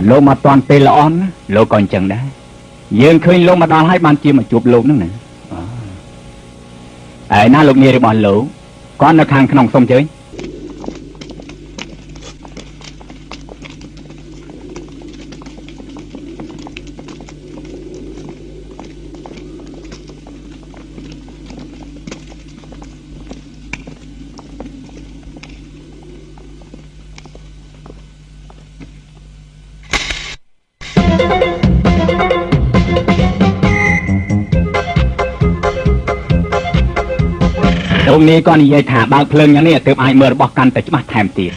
លោកមកតាន់ពេលល្អណាលោកក៏អញ្ចឹងដែរយើងឃើញលោកមកដល់ហើយបានជាមកជួបលោកហ្នឹងណាឯណាលោកនាយរបស់លោកគាត់នៅខាងក្នុងសុំជើញលោកនេះក៏និយាយថាបើកភ្លើងយ៉ាងនេះទើបអាចមើលរបស់កាន់តែច្បាស់ថែមទៀត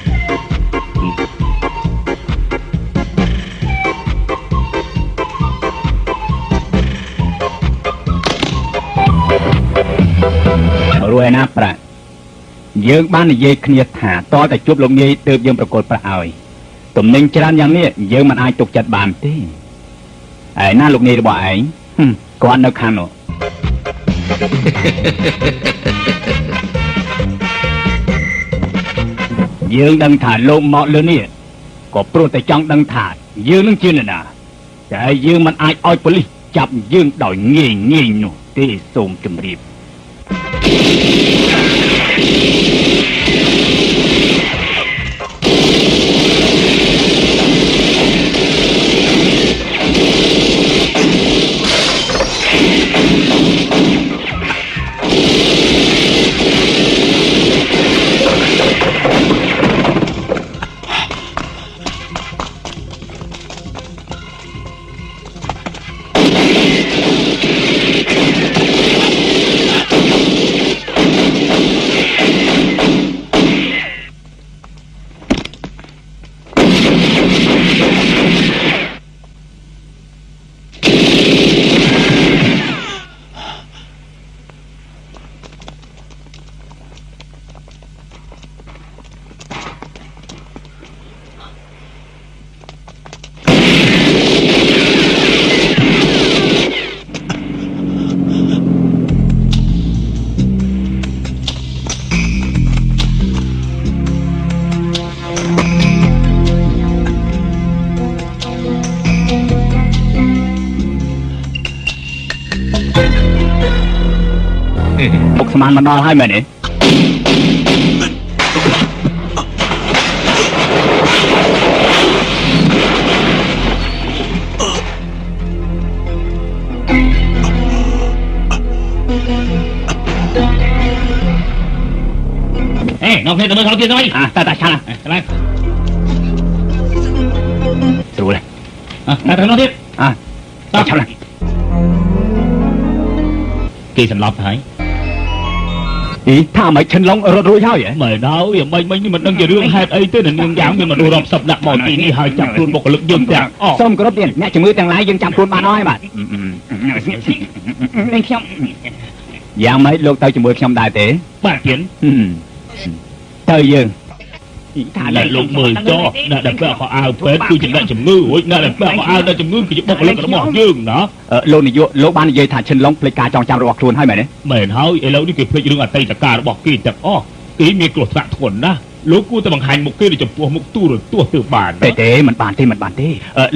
រួចណាប្រាក់យើងបាននិយាយគ្នាថាតើតែជួបលោកនាយទើបយើងប្រកល់ប្រាក់ឲ្យទំនិញច្រើនយ៉ាងនេះយើងមិនអាចទុកចិត្តបានទេឯណាលោកនាយរបស់ឯងគាត់នៅខាងនោះយើងដឹងថាលោកមកលើនេះក៏ព្រោះតែចង់ដឹងថាយើងនឹងជានរណាតែយើងមិនអាចឲ្យប៉ូលីសចាប់យើងដោយងាយងាយនោះទេសូមជម្រាបមុខស្មានមកដល់ហើយមែនទេน้องเพชรมือเขากินทำไมตาชันอะไรรู้เลยตาทางน้องเพชรตาชันเลยกี่สันลับหายถ้าไม่ฉันลองรถรู้เท่าอย่างไม่ได้อย่างไม่นี่มันต้องจะเรื่องให้ไอ้เต้นหนึ่งอย่างมันมาดูรอบสับหนักหมดตีนี่หายจับตัวบกลึกยืมแต่ส้มกระเบียนเนี่ยจะมือแต่งไรยังจับตัวมาน้อยบัดนี่เข้มอย่างไม่ลูกเต้าจะมือเข้มได้เต๋บ้าเขียนเต้ายืนlà lục 10 cho là đặt vào ao phết cứ chừng đại chừng ngư ôi là đặt vào ao đại chừng ngư thì bốc lên cái nó mỏ dương đó lô này vô lô ban này thả chân lông plei cá trong rồi bọc luôn hay mày đấy mày nói ấy lâu đi kịp plei đường ở tây chả cá nó bọc kia chặt ýมีกรดสะทนนะลูกกูแต่บางหันมุกกี้จะปัวมุกตู้หรือตัวตือบานเต้มันบานเต้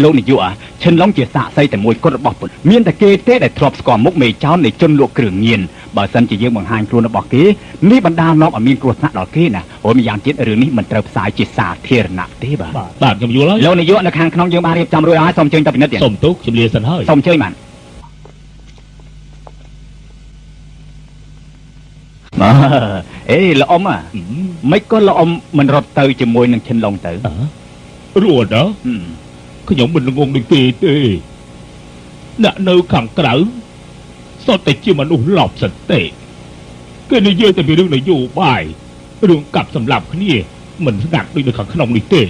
ลูกนี่อยู่ฉันร้องเจียสะใส่แต่มวยก็ระบอกปุ่นเมียนแต่เกเต้แต่ทรอปสกอร์มุกเมย์เจ้าในจนลวกเกลือเงียนบ่สันจะยืมบางหันครูระบอกกี้นี่บรรดาน้องมีกรดสะดอกกี้นะโอ้มีอย่างจิตหรือนี่มันเติบสายจิตสาเทียรหนักเต้บ่บานจะอยู่แล้วลูกนี่อยู่ในข้างขนมยืมบาเรียบจำรวยสมเชิงตะปินนัดเดียสมตุกจำเรียสันเฮ้ยสมเชิงมันละอมไม่ก็ละอมมันรถเตยจะมวยนั่งเช่นลงเตยรัวđóขยมมันงงดึงตีน่ะเนื้อขังกระดือสอดแต่เชื่อมันอุ่นหลอบสันเตะก็ในเยอะแต่เป็นเรื่องในอยู่บ่ายเรื่องกับสำหรับนี่มันหนักด้วยขังขนมดิเตะ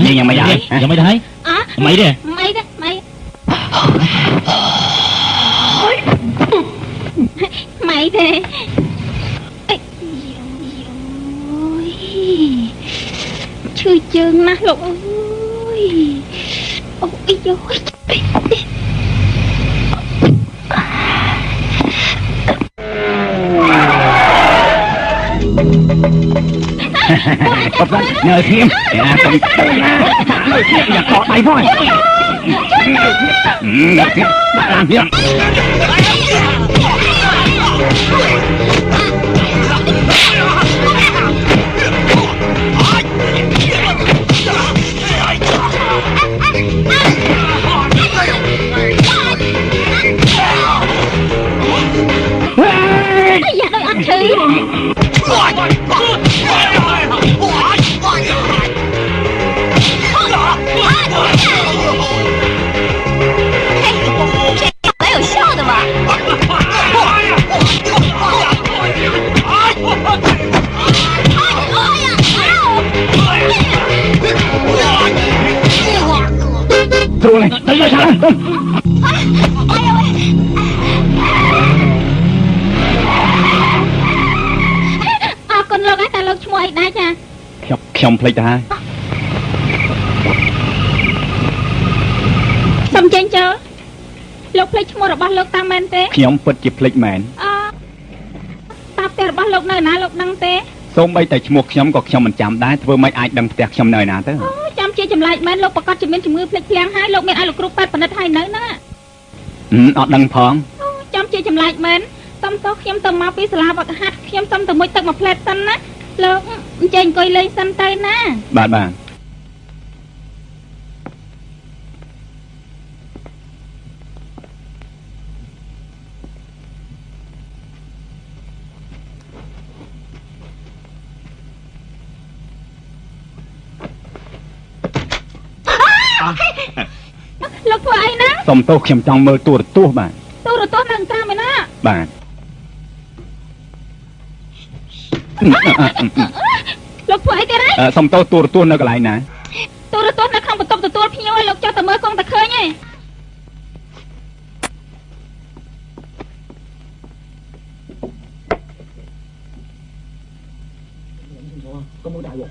nhiênยังไม่ได้ไม่ได้mày thế chưa chừng mà lục ơi ôi dồi nhờ thêm nhờ thêm nhà có tay thôi làm gì dạ đôi anh chứ没有笑的吧Trốn này, tới đây sao? con lộc ấy ta lộc chung ấy đây cha. Không plei ta. Xong trên chưa? Lộc plei chung rồi bắt lộc ta men té. Không bật chụp plei men. Ta té bắt lộc nơi nào lộc năng té. សូមបីតែឈ្មោះខ្ញុំក៏ខ្ញុំមិនចាំដែរធ្វើមិនអាចដឹងផ្ទះខ្ញុំនៅណាទៅចាំជាចម្លែកមែនលោកប្រកាសជាមានជំងឺភ្លេចភ្លាំងហើយលោកមានឲ្យលោកគ្រូប៉ែតបណ្ឌិតហើយនៅហ្នឹងអត់ដឹងផងចាំជាចម្លែកមែនសុំទោសខ្ញុំទៅមកពីសាលាវឹកហាត់ខ្ញុំសុំទៅមួយទឹកមួយផ្លែតសិនណាលោកអញ្ជើញអង្គុយលេងសិនទៅណាបាទលោកធ្វើអីណាសុំទោសខ្ញុំចង់មើលទូរទស្សន៍បាទទូរទស្សន៍នឹងតាមឯណាបាទលោកធ្វើអីទៀតហើយសុំទោសទូរទស្សន៍នៅកន្លែងណាទូរទស្សន៍នៅក្នុងបន្ទប់ទទួលភ្ញៀវឲ្យលោកចុះទៅមើលកងតែឃើញឯងcó mua đại bộ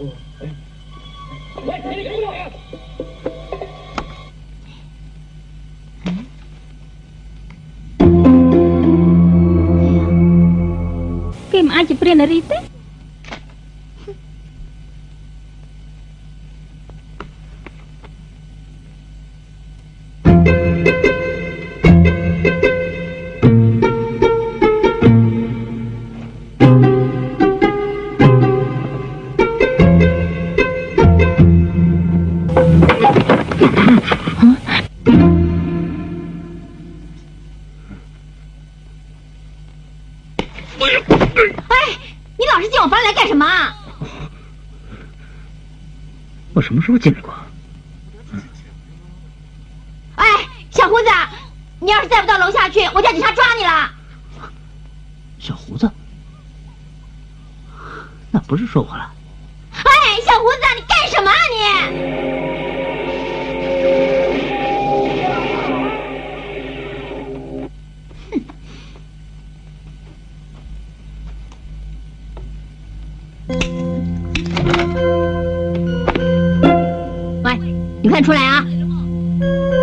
Kim ai chụp riêng là đi thế我什么时候进来过？哎，小胡子，你要是再不到楼下去，我叫警察抓你了。小胡子，那不是说我了？哎，小胡子，你干什么啊你？你快出来啊！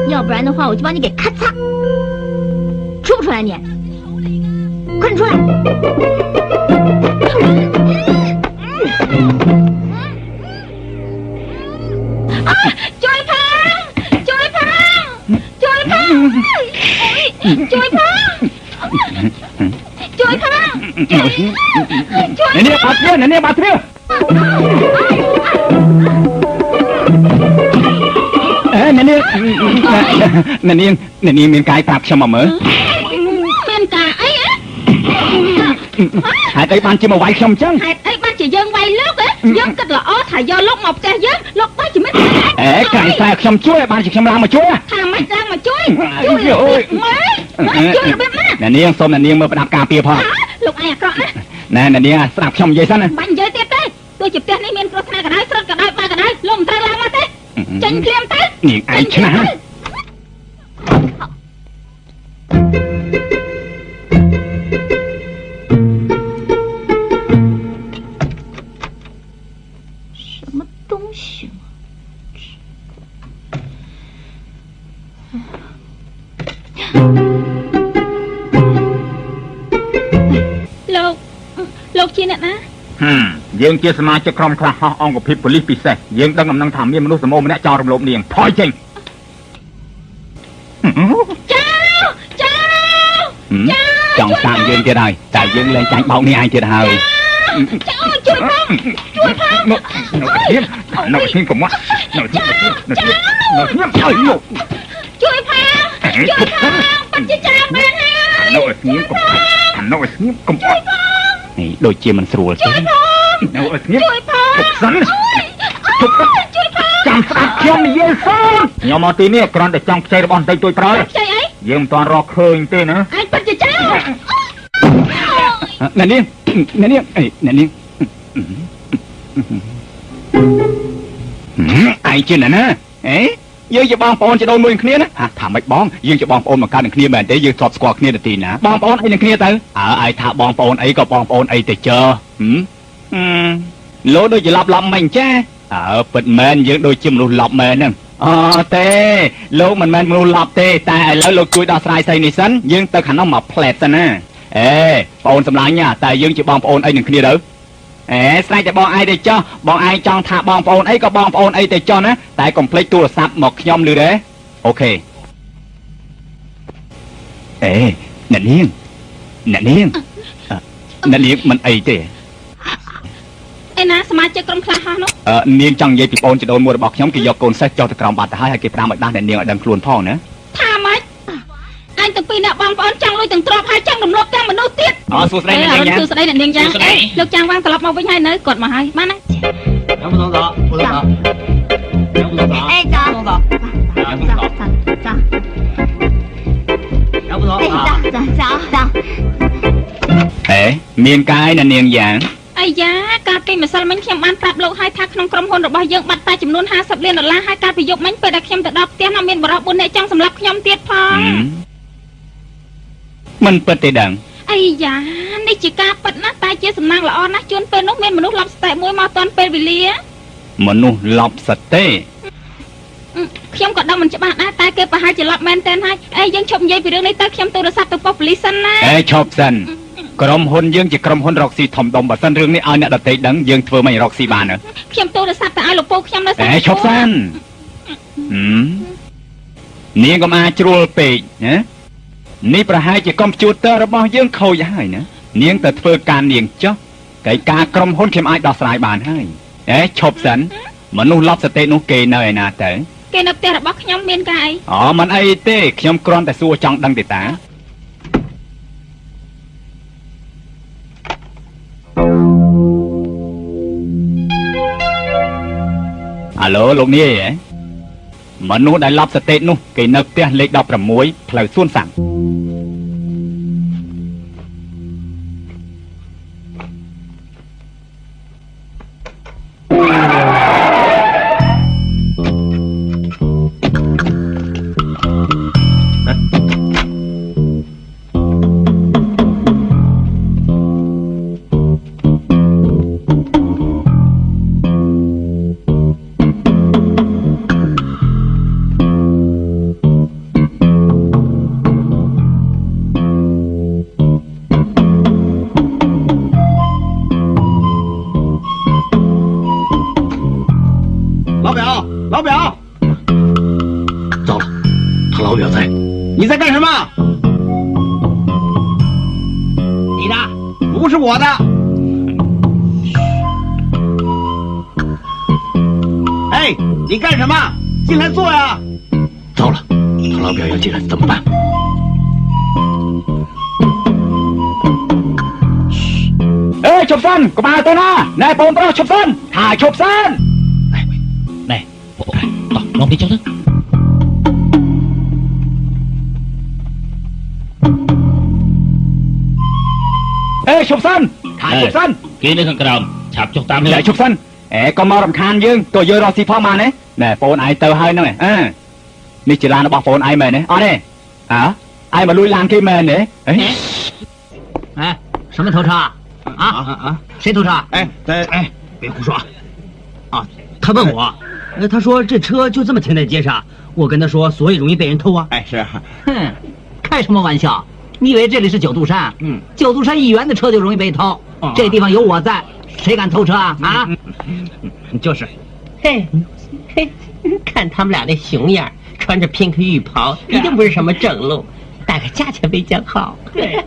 要不然的话，我就把你给咔嚓！出不出来你？快点出来！啊！救一鹏！救一鹏！救一鹏！救一鹏！救一鹏！奶奶把车，奶奶把车。អ្នកនាងមានកាយប្រាប់ខ្ញុំមកមើលមានការអីហេតុអីបានជាមកវាយខ្ញុំអញ្ចឹងហេតុអីបានជាយើងវាយលោកយើងគិតល្អថាយកលោកមកផ្ទះយើងលោកបែរជាមិនកាយខ្សែខ្ញុំជួយបានជាខ្ញុំឡើងមកជួយថាមិនឡើងមកជួយជួយមើលជួយរបៀបណាអ្នកនាងសូមអ្នកនាងមើលប្រដាប់ការពារផងលោកឯងអាក្រក់ណាណែអ្នកនាងស្ដាប់ខ្ញុំនិយាយសិនណាបាញ់និយាយទៀតទេទោះជាផ្ទះនេះមានគ្រោះថ្នាក់ក៏ដោយស្រុតក៏ដោយបើក៏ដោយលោកមិនត្រូវឡើងមកទេ ចេញភ្លាមទៅ នាងឯងឆ្នះលោកជាអ្នកណាយើងជាសមាជិកក្រុមខ្លះហោះអង្គភាពប៉ូលីសពិសេសយើងដឹងដំណឹងថាមានមនុស្សសមោម្នាក់ចោលរំលោភនាងថយចេញចង់សាកយើងទៀតហើយតែយើងលែងចាញ់បោកនេះឯងទៀតហើយជួយផងនៅឈៀងកុំមកនៅឈៀងហើយលោកជួយផងបាត់ជាចាំមែនហើយនៅឈៀងកុំនៅឈៀងកុំនេះដូចជាមិនស្រួលទេនៅឈៀងជួយផងទុកសិនទុកជួយផងចាំស្ដាប់ខ្ញុំនិយាយសិនខ្ញុំមកទីនេះគ្រាន់តែចង់ខ្ចីរបស់បន្តិចតួចប្រើខ្ចីអីយើងមិនទាន់រកឃើញទេណាឯងបាត់ជាចាំអ្នកនាងឯងជាណាណាយើងជាបងប្អូនជាដូនមួយគ្នាណាថាម៉េចបងយើងជាបងប្អូនមកកើតនឹងគ្នាមែនទេយើងធ្លាប់ស្គាល់គ្នាទៅទីណាបងប្អូនអីនឹងគ្នាទៅឯងថាបងប្អូនអីក៏បងប្អូនអីទៅចើលោដូចជាឡប់មិញចាពិតមែនយើងដូចជាមនុស្សឡប់មែនហ្នឹងទេលោកមិនមែនមនុស្សឡប់ទេតែឥឡូវលោកជួយដោះស្រាយស្អីនេះសិនយើងទៅខាងនោះមកផ្លែតសិនណាបងអូនសម្លាញ់តែយើងជាបងប្អូនអីនឹងគ្នាទៅស្អែកតែបងឯងទៅចោះបងឯងចង់ថាបងប្អូនអីក៏បងប្អូនអីទៅចោះណាតែកុំភ្លេចទូរស័ព្ទមកខ្ញុំលឺទេអូខេអ្នកនាងមិនអីទេឯណាសមាជិកក្រុមខ្លះហោះនោះនាងចង់និយាយពីបងជីដូនមួយរបស់ខ្ញុំគេយកកូនសេះចោះទៅក្រោមបាត់ទៅហើយគេប្រាំឲ្យដាស់អ្នកនាងឲ្យដឹងខ្លួនផងណាថាម៉េចអញទាំងពីរអ្នកបងប្អូនចង់លុយទាំងទ្រព្យហើយចង់រំលោភទាំងមនុស្សទៀតសួស្ដីអ្នកនាងសួស្ដីអ្នកនាងយ៉ាងលោកចាំងវាងត្រឡប់មកវិញហើយនៅគាត់មកហើយបានណា杨副总早，副总早，杨副总早，哎早，杨副总早，杨副总早，杨副总早。មានកាយអ្នកនាងយ៉ាងអាយ៉ាការគេម្សិលមិញខ្ញុំបានប្រាប់លោកហើយថាក្នុងក្រុមហ៊ុនរបស់យើងបាត់តែចំនួន$50 លានហើយការប្រយុទ្ធមិញពេលដែលខ្ញុំទៅដល់ផ្ទះនោះមានបរិប4នាក់ចង់សម្លាប់ខ្ញុំទៀតផងមិនពិតទេដឹងអាយ៉ានេះជាការពិតណាស់តែជាសំណាងល្អណាស់ជួនពេលនោះមានមនុស្សឡប់ស្តេមួយមកតាន់ពេលវេលាមនុស្សឡប់ស្តេខ្ញុំក៏ដឹងមិនច្បាស់ដែរតែគេប្រហែលជាឡប់មែនទេហើយយើងឈប់និយាយពីរឿងនេះទៅខ្ញុំទូរស័ព្ទទៅប៉ុស្តិ៍ប៉ូលីសសិនណាឈប់សិនក្រុមហ៊ុនយើងជាក្រុមហ៊ុនរកស៊ីធំដុំបើសិនរឿងនេះឲ្យអ្នកដទៃដឹងយើងធ្វើមិនរកស៊ីបានខ្ញុំទូរស័ព្ទទៅឲ្យលោកពូខ្ញុំនៅសិនឈប់សិននាងកុំអាចជ្រួលពេកណានេះប្រហែលជាកុំព្យូទ័ររបស់យើងខូចហើយណានាងទៅធ្វើការនាងចុះកិច្ចការក្រុមហ៊ុនខ្ញុំអាចដោះស្រាយបានហើយឈប់សិនមនុស្សឡប់ស្តេនោះគេនៅឯណាទៅគេនៅផ្ទះរបស់ខ្ញុំមានការអីមិនអីទេខ្ញុំគ្រាន់តែសួរចង់ដឹងទេតាអាឡូលោកនាយមនុស្សដែលឡប់ស្តេនោះគេនៅផ្ទះលេខ16ផ្លូវសួនសាំង你在干什么？你的，不是我的。哎，你干什么？进来坐呀！糟了，他老表要进来怎么办？ឈប់សិនកុំឲ្យទៅណាណែបងប្រុសឈប់សិនថាឈប់សិនណែឡងទីចុះទៅឈប់សិនថាឈប់សិនគេនៅខាងក្រោមឆាប់ចុះតាមនេះឈប់សិនក៏មករំខានយើងទៅយើងរកស៊ីផងបានទេ nè phone ai tờ hơi nữa à đi chỉ là nó bỏ phone ai mày đấy đây hả ai mà lui làm kia mày đấy哎，什么偷车啊？谁偷车？哎，别胡说啊！他问我，他说这车就这么停在街上，我跟他说，所以容易被人偷啊。哎，是。哼，开什么玩笑？你以为这里是九肚山？九肚山一员的车就容易被偷，这地方有我在，谁敢偷车啊？啊？就是。嘿，看他们俩那熊样，穿着pink浴袍，一定不是什么正路，大概价钱没讲好。对。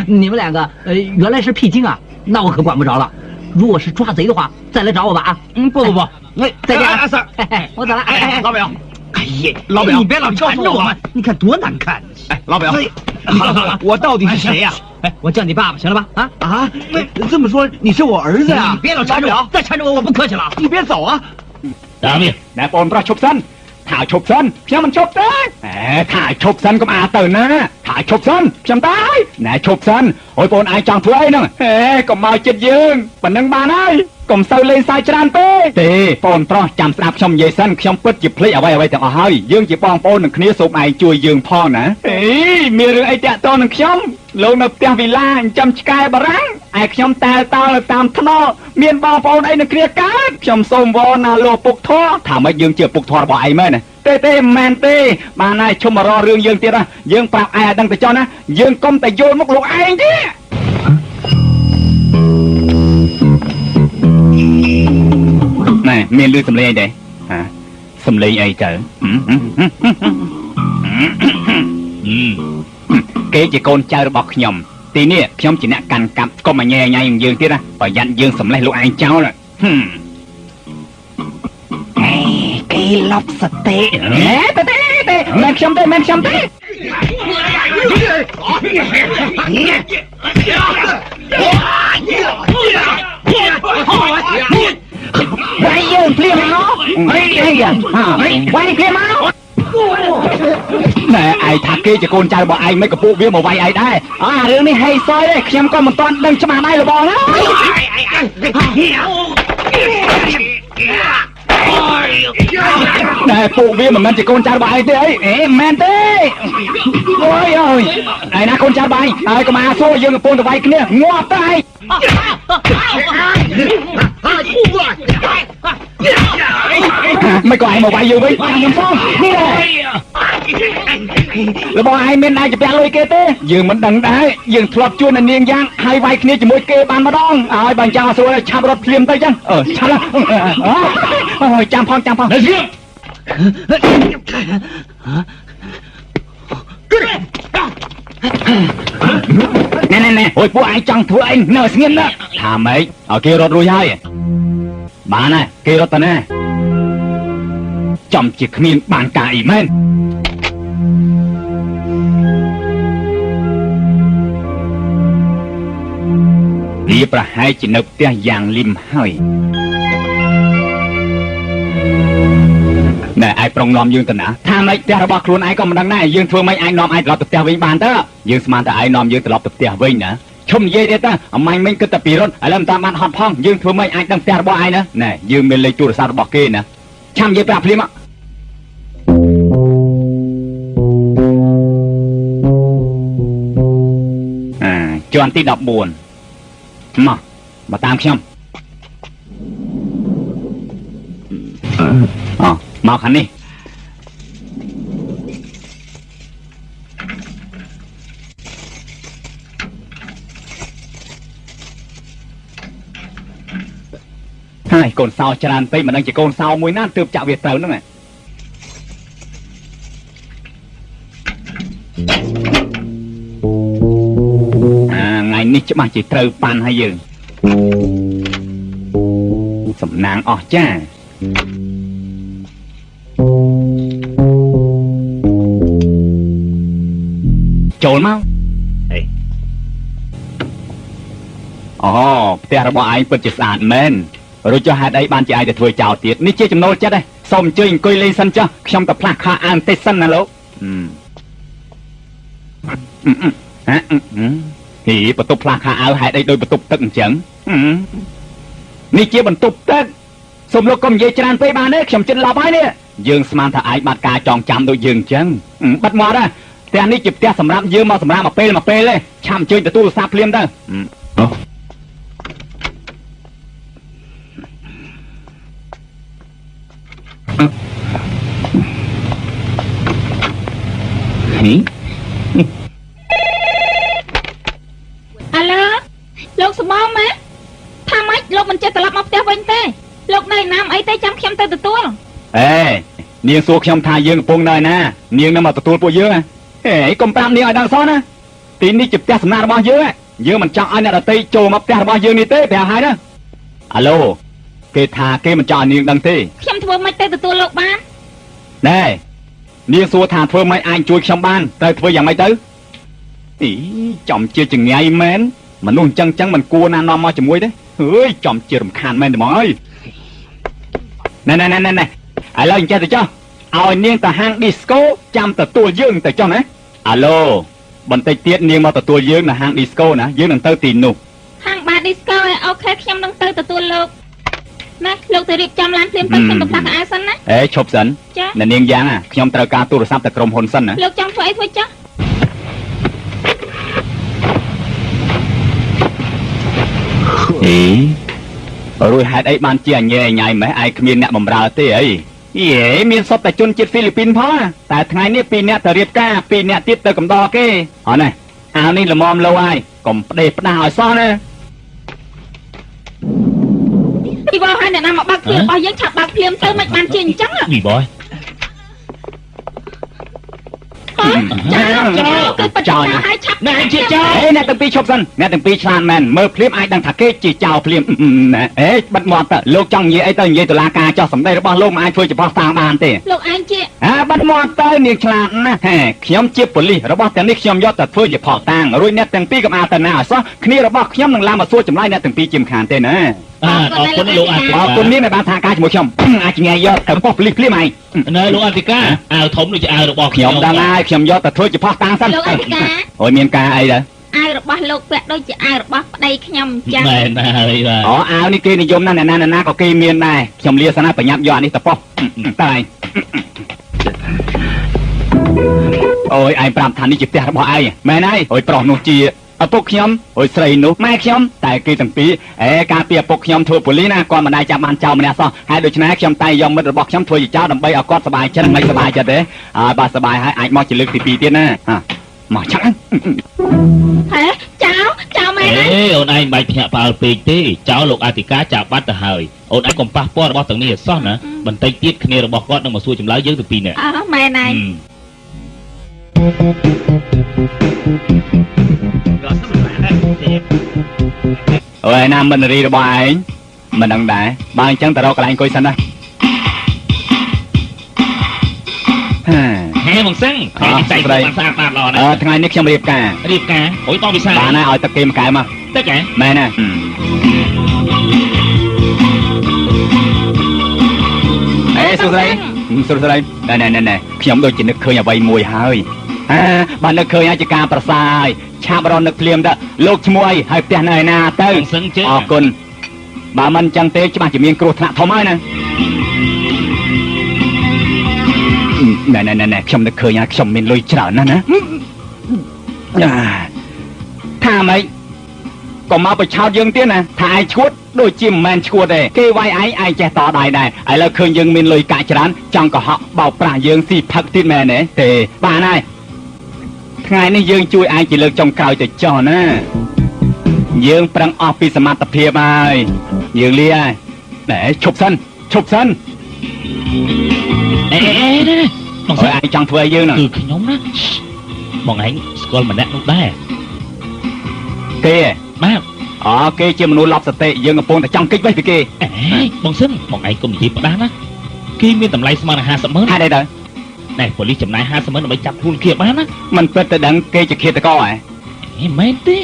你们两个原来是屁精啊，那我可管不着了。如果是抓贼的话，再来找我吧啊！不，再见，三儿，我走了。老表，哎呀，老表，你别老缠着我们，你看多难看。哎，老表，好了，我到底是谁呀？哎，我叫你爸爸，行了吧？啊，这么说你是我儿子呀？你别老缠着我，再缠着我不客气了。你别走啊！大明，来帮我们chụp sân thả chụp sân ខ្ញុំមិន chụp ទេថា chụp sân កុំអាទៅណាថា chụp sân ខ្ញុំតើណែ chụp sân អូយបងឯងចង់ធ្វើអីហ្នឹងកុំមកចិត្តយើងប៉ណ្ណឹងបានហើយកុំសូវលេងសើចច្រើនពេកទេបងប្រុសចាំស្ដាប់ខ្ញុំនិយាយសិនខ្ញុំពិតជាភ្លេចអ្វីទាំងអស់ហើយយើងជាបងប្អូននឹងគ្នាសូមឯងជួយយើងផងណាមានរឿងអីតាក់ទងនឹងខ្ញុំលោកនៅផ្ទះវិឡាចាំឆ្កែបារាំងឯខ្ញុំតែតើតាមថ្នោមានបងប្អូនអីនឹងគ្នាកើតខ្ញុំសូមវល់ណាលោកពុកធរថាម៉េចយើងជាពុកធររបស់ឯងមែនទេមែនទេបានហើយឈុំមករករឿងយើងទៀតណាយើងប្រាប់ឯងឲ្យដឹងទៅចុះណាយើងកុំតែយល់មុខលោកឯងទេណែមានលឺសំឡេងអីដែរសំឡេងអីទៅគេជាកូនចៅរបស់ខ្ញុំទីនេះខ្ញុំជាអ្នកកាន់កាប់កុំញ៉ែញ៉ៃយើងទៀតណាប្រយ័ត្នយើងសម្លេះលោកឯងចោលគេលប់សតិទេមិនខ្ញុំទេវាយយើងភ្លាមមកវាយភ្លាមមកណែឯងថាគេជាកូនចៅរបស់ឯងមិនក៏ពួកវាមកវាយឯងដែររឿងនេះហេសយទេខ្ញុំក៏មិនទាន់ដឹងច្បាស់ដែរបងណាណែពួកវាមិនមែនជាកូនចៅរបស់ឯងទេអីមែនទេអូយឯណាកូនចៅរបស់ឯងហើយកុំអាសួរយើងកំពុងតែវាយគ្នាងាប់ទៅឯងមិនក៏ឯងមកវាយយើងវិញខ្ញុំផងនេះរបស់ឯងមានដែរជាពាក់លុយគេទេយើងមិនដឹងដែរយើងធ្លាប់ជួននាងយ៉ាងហើយវាយគ្នាជាមួយគេបានម្ដងហើយបើអញ្ចឹងអាសួរឆាប់រត់ភ្លាមទៅចឹងឆាប់អូយចាំផងនៅស្ងៀមណែអូយពួកឯងចង់ធ្វើអីនៅស្ងៀមណាថាម៉េចឲ្យគេរត់រួចហើយបានហើយគេរត់ទៅណាចំជាគ្មានបានការអីមែនវាប្រហែលជានៅផ្ទះយ៉ាងលឹមហើយណែឯងប្រុងនាំយើងទៅណាថាម៉េចផ្ទះរបស់ខ្លួនឯងក៏មិនដឹងដែរយើងធ្វើម៉េចឯងនាំឯងត្រឡប់ទៅផ្ទះវិញបានទៅយើងស្មានតែឯងនាំយើងត្រឡប់ទៅផ្ទះវិញណាឈុំនិយាយទេតាអមាញ់មិញគិតតែពីរត់ឥឡូវមិនតាមបានហត់ផងយើងធ្វើម៉េចអាចដឹងផ្ទះរបស់ឯងណាណែយើងមានលេខទូរស័ព្ទរបស់គេណាឆាំនិយាយប្រាប់ភ្លាមជាន់ទី14មកតាមខ្ញុំមកខាងនេះហើយកូនសោច្រើនពេកមិនដឹងជាកូនសោមួយណាទើបចាក់វាត្រូវហ្នឹងថ្ងៃនេះច្បាស់ជាត្រូវប៉ាន់ហើយយើងសំណាងអស់ចាចូលមកអូផ្ទះរបស់ឯងពិតជាស្អាតមែនរួចចុះហេតុអីបានជាឯងទៅធ្វើចោលទៀតនេះជាចំណូលចិត្តទេសូមអញ្ជើញអង្គុយលេងសិនចុះខ្ញុំទៅផ្លាស់ខោអាវបន្តិចសិនណាលោកបន្ទប់ផ្លាស់ខោអាវហេតុអីដូចបន្ទប់ទឹកអញ្ចឹងនេះជាបន្ទប់ទឹក សូមលោកកុំនិយាយច្រើនពេកបានទេខ្ញុំចិត្តឡប់ហើយនេះយើងស្មានថាឯងបាត់ការចងចាំដូចយើងអញ្ចឹងបាត់មកដែរផ្ទះនេះជាផ្ទះសម្រាប់យើងមកសម្រាប់មកពេលទេឆាំអញ្ជើញទៅទូរស័ព្ទភ្លាមទៅអាឡូលោកសបងម៉ែថាម៉េចលោកមិនចេះត្រឡប់មកផ្ទះវិញទេលោកនៅណាមអីទេចាំខ្ញុំទៅទទួលអេនាងសួរខ្ញុំថាយើងកំពុងនៅណានាងនៅមកទទួលពួកយើងហេកុំប្រាប់នាងឲ្យដឹងសោះណាទីនេះជាផ្ទះសំណាក់របស់យើងមិនចង់ឲ្យអ្នកដទៃចូលមកផ្ទះរបស់យើងនេះទេប្រាប់ហើយណាអាឡូគេថាគេមិនចង់ឲ្យនាងដឹងទេខ្ញុំធ្វើម៉េចទៅទទួលលោកបានណែនាងសួរថាធ្វើម៉េចអាចជួយខ្ញុំបានត្រូវធ្វើយ៉ាងម៉េចទៅអីចំជាចង្ញៃមែនមនុស្សអញ្ចឹងមិនគួរណានាំមកជាមួយទេអើយចំជារំខានមែនទេហ្មងអើយណែឥឡូវអញ្ចឹងទៅចុះឲ្យនាងទៅហាង disco ចាំទទួលយើងទៅចុះណាអាឡូបន្តិចទៀតនាងមកទទួលយើងនៅហាង disco ណាយើងនឹងទៅទីនោះហាងបារ disco អូខេខ្ញុំនឹងទៅទទួលលោកណាលោកទៅរៀបចំឡានភ្លាមទៅខ្ញុំទៅផ្លាស់កៅអៅសិនណាអេឈប់សិនអ្នកនាងយ៉ាងខ្ញុំត្រូវការទូរស័ព្ទទៅក្រុមហ៊ុនសិនណាលោកចង់ធ្វើអីធ្វើចុះរួចហេតុអីបានជាអញញ៉ៃម៉េះឯងគ្មានអ្នកបម្រើទេអីយេមានសុទ្ធតែជនជាតិហ្វីលីពីនផងតែថ្ងៃនេះ2នាក់ទៅរៀបការ2នាក់ទៀតទៅកំដរគេអត់ណាអាវនេះល្មមលោហើយកុំផ្ដេសផ្ដាសឲ្យសោះណាពីបងឲ្យអ្នកណាមកបើកភ្លាមរបស់យើងឆាប់បើកភ្លាមទៅមិនបានជាអញ្ចឹងពីបងចោលឲ្យឆាប់ណែជាចោលអ្នកទាំងពីរឈប់សិនអ្នកទាំងពីរឆ្លាតមែនមើលភ្លាមអាចដឹងថាគេជាចោលភ្លាមអេបាត់មាត់ទៅលោកចង់និយាយអីទៅនិយាយតុលាការចោះសម្ដីរបស់លោកមិនអាចធ្វើជាបោះតាំងបានទេលោកឯងជាបាត់មាត់ទៅនាងឆ្លាតណាស់ខ្ញុំជាប៉ូលីសរបស់ទាំងនេះខ្ញុំយកទៅធ្វើជាផកតាំងរួចអ្នកទាំងពីរកុំអាទៅណាឲ្យសោះគ្នារបស់ខ្ញុំនឹងឡើងមកសួរចម្លើយអ្នកទាំងពីរជាមិនខានទេណាអរគុណលោកអរគុណនាងដែលបានថាការជាមួយខ្ញុំអាចញ៉ៃយកទៅប៉ុស្តិ៍ប៉ូលីសភ្លាមឯងណែលោកអធិការអាវធំដូចជាអាវរបស់ខ្ញុំដឹងហើយខ្ញុំយកទៅធ្វើជាផកតាំងសិនលោកអធិការអូយមានការអីដែរអាវរបស់លោកពាក់ដូចជាអាវរបស់ប្តីខ្ញុំចឹងមែនហើយបាទអាវនេះគេនិយមណាស់ណាក៏គេមានដែរខ្ញុំលាសិនណាប្រញាប់យកអានេះទៅប៉ុស្តិ៍តើឯងអូយឯងប្រាប់ថានេះជាផ្ទះរបស់ឯងមែនហើយអូយប្រុសនោះជាឪពុកខ្ញុំអូយស្រីនោះម៉ែខ្ញុំតែគេទាំងពីរការពីឪពុកខ្ញុំធ្វើប៉ូលីសណាគាត់មិនដែរចាប់បានចោលម្នាក់សោះហើយដូច្នេះខ្ញុំតែយកមិត្តរបស់ខ្ញុំធ្វើជាចោលដើម្បីឲ្យគាត់សប្បាយចិត្តមិនសប្បាយចិត្តទេហើយបើសប្បាយហើយអាចមកជាលើកទី2ទៀតណាមកឆាក់ហេចោលមែនទេអូនឯងមិនបាច់ភ្ញាក់ផ្អើលពេកទេចោលលោកអធិការចាប់បាត់ទៅហើយអូនឯងកុំប៉ះពាល់របស់ទាំងនេះឲ្យសោះណាបន្តិចទៀតគ្នារបស់គាត់នឹងមកសួរចម្លើយយើងទៅពីនេះមែនហើយអូយណាមិនរីរបស់ឯងមិនដឹងដែរបើអញ្ចឹងទៅរកកន្លែងអង្គុយសិនណាហេមកសឹងថ្ងៃនេះតែស្អាតបាតល្អណាស់ថ្ងៃនេះខ្ញុំរៀបការអូយតវិសាបានណាឲ្យទឹកគេមកកែមកទឹកហ៎មែនណាសួស្ដីណែខ្ញុំដូចជានឹកឃើញអ្វីមួយហើយបើនឹកឃើញអាចការប្រសើរឆាប់រត់នឹកភ្លាមទៅលោកឈ្មោះអីហើយផ្ទះនៅឯណាទៅអរគុណបើមិនចឹងទេច្បាស់ជាមានគ្រោះថ្នាក់ធំហើយណាណែខ្ញុំនឹកឃើញខ្ញុំមានលុយច្រើនណាស់ណាថាម៉េចក៏មកបញ្ឆោតយើងទៀតណាថាឯងឈួតដូចជាមិនមែនឈួតទេគេវាយឯងចេះតដៃដែរឥឡូវឃើញយើងមានលុយកាក់ច្រើនចង់កុហកបោកប្រាស់យើងស៊ីផឹកទៀតមែនទេបានហើយថ្ងៃនេះយើងជួយឯងជាលើកចុងក្រោយទៅចោះណាយើងប្រឹងអស់ពីសមត្ថភាពហើយយើងលាហើយណែឈប់សិនបងឯងចង់ធ្វើឲ្យយើងណាគឺខ្ញុំណាបងឯងស្គាល់ម្នាក់នោះដែរគេបាទគេជាមនុស្សឡប់សតិយើងកំពុងតែចង់គេចវិញពីគេបងសិនបងឯងកុំនិយាយផ្ដាស់ណាគេមានតម្លៃស្មើនឹង50,000ហេតុអីទៅណែប៉ូលីសចំណាយ50,000ដើម្បីចាប់ខ្លួនគេបានណាមិនពិតទៅដឹងគេជាឃាតករមែនទេ